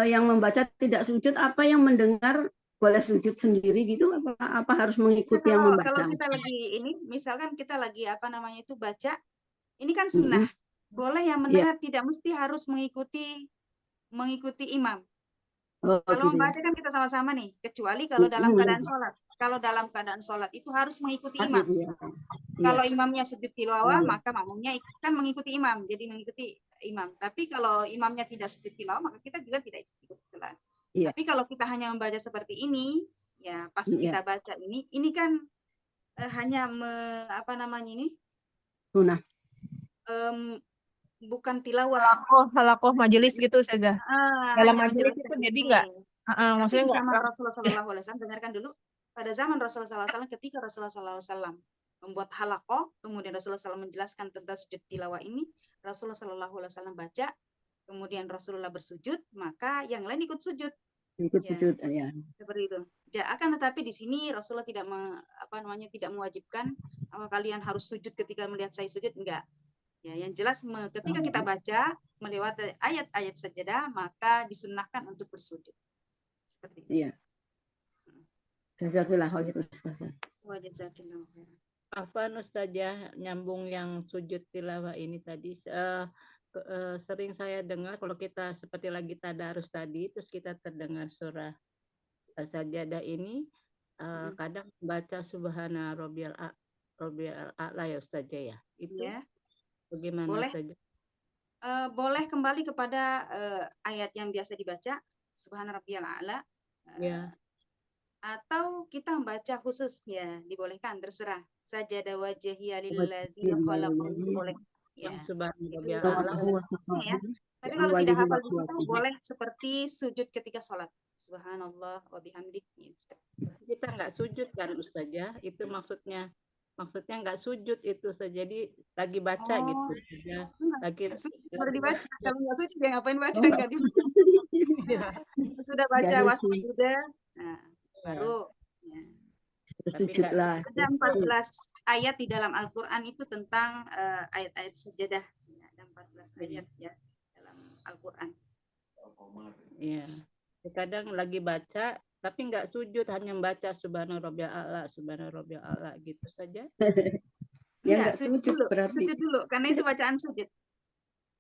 yang membaca tidak sujud, apa yang mendengar boleh sujud sendiri gitu? Apa harus mengikuti yang membaca? Kalau kita lagi ini, misalkan kita lagi apa namanya itu baca, ini kan sunnah. Boleh yang mendengar, tidak mesti harus mengikuti imam. Kalau membaca kan kita sama-sama nih, kecuali kalau dalam keadaan sholat. Kalau dalam keadaan sholat itu harus mengikuti imam. Kalau imamnya sujud tilawah, maka makmumnya kan mengikuti imam, jadi mengikuti imam. Tapi kalau imamnya tidak sujud tilawah, maka kita juga tidak ikut sholat. Tapi kalau kita hanya membaca seperti ini, ya pas kita baca ini kan hanya apa namanya ini? Sunnah. Bukan tilawah. Halakoh majelis gitu saja. Dalam majelis itu jadi enggak maksudnya enggak. Zaman Rasulullah SAW, dengarkan dulu. Pada zaman Rasulullah SAW, ketika Rasulullah SAW membuat halakoh, kemudian Rasulullah SAW menjelaskan tentang sujud tilawah ini, Rasulullah SAW baca, kemudian Rasulullah bersujud, maka yang lain ikut sujud. Sujud, ya. Seperti itu. Ya, akan tetapi di sini Rasulullah tidak tidak mewajibkan kalian harus sujud ketika melihat saya sujud, enggak. Ya, yang jelas ketika kita baca melewati ayat-ayat sajadah, maka disunnahkan untuk bersujud. Seperti itu. Iya. Jazakillah khair Ustazah. Wa jazakillahu khair. Afwan Ustazah, nyambung yang sujud tilawah ini tadi, sering saya dengar kalau kita seperti lagi tadarus tadi, terus kita terdengar surah As-Sajdah ini, kadang baca Subhana Rabbiyal A'la ya Ustazah ya. Itu bagaimana boleh, Ustazah? Boleh kembali kepada ayat yang biasa dibaca, Subhana Rabbiyal A'la. Ya. Atau kita membaca khusus, ya dibolehkan, terserah. Sajada wajhiya lilladzi khalaqahu, boleh. Ya. Subhanallah Itu Allah. ya. Tapi kalau tidak hafal di situ, boleh seperti sujud ketika sholat. Subhanallah wa bihamdik. Kita nggak sujud kan Ustazah, itu maksudnya nggak sujud itu saja, jadi lagi baca gitu saja, lagi baru dibaca. Kalau nggak sujud ya ngapain baca, nggak dibaca. Sudah baca wasjuda, nah baru ya. Sujudlah. Ada 14 ayat di dalam Al-Quran itu tentang ayat-ayat sajadah. Ada 14 ayat ya dalam Al-Quran. Iya. Kadang lagi baca tapi nggak sujud, hanya membaca subhana rabbiyal a'la gitu saja. Ya nggak sujud dulu, berarti. sujud dulu, karena itu bacaan sujud.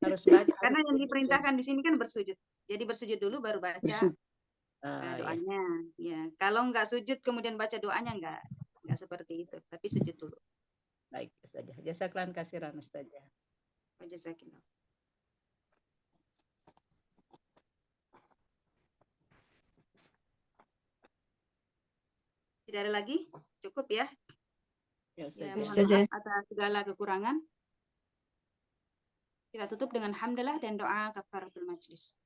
Harus baca. Karena yang diperintahkan di sini kan bersujud. Jadi bersujud dulu baru baca doanya. Ya. Kalau nggak sujud kemudian baca doanya nggak seperti itu, tapi sujud dulu. Baik saja. Jazakallahu khairan Ustazah. Jazakallah. Tidak ada lagi? Cukup ya? Ya, mohon maaf atas segala kekurangan. Kita tutup dengan hamdalah dan doa kafaratul majlis.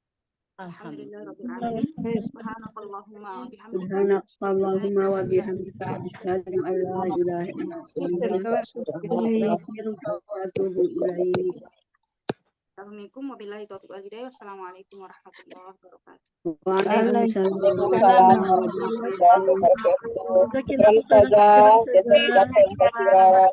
Alhamdulillahirabbil alamin. Subhanakallahumma wa bihamdika. Subhanakallahumma wa bihamdika asyhadu an la ilaha illa anta astaghfiruka wa atubu ilaik. Assalamualaikum wabillahi taufiq wal hidayah. Wassalamualaikum warahmatullahi wabarakatuh. Waalaikumsalam warahmatullahi wabarakatuh. Ustazah, jazakallahu khairan.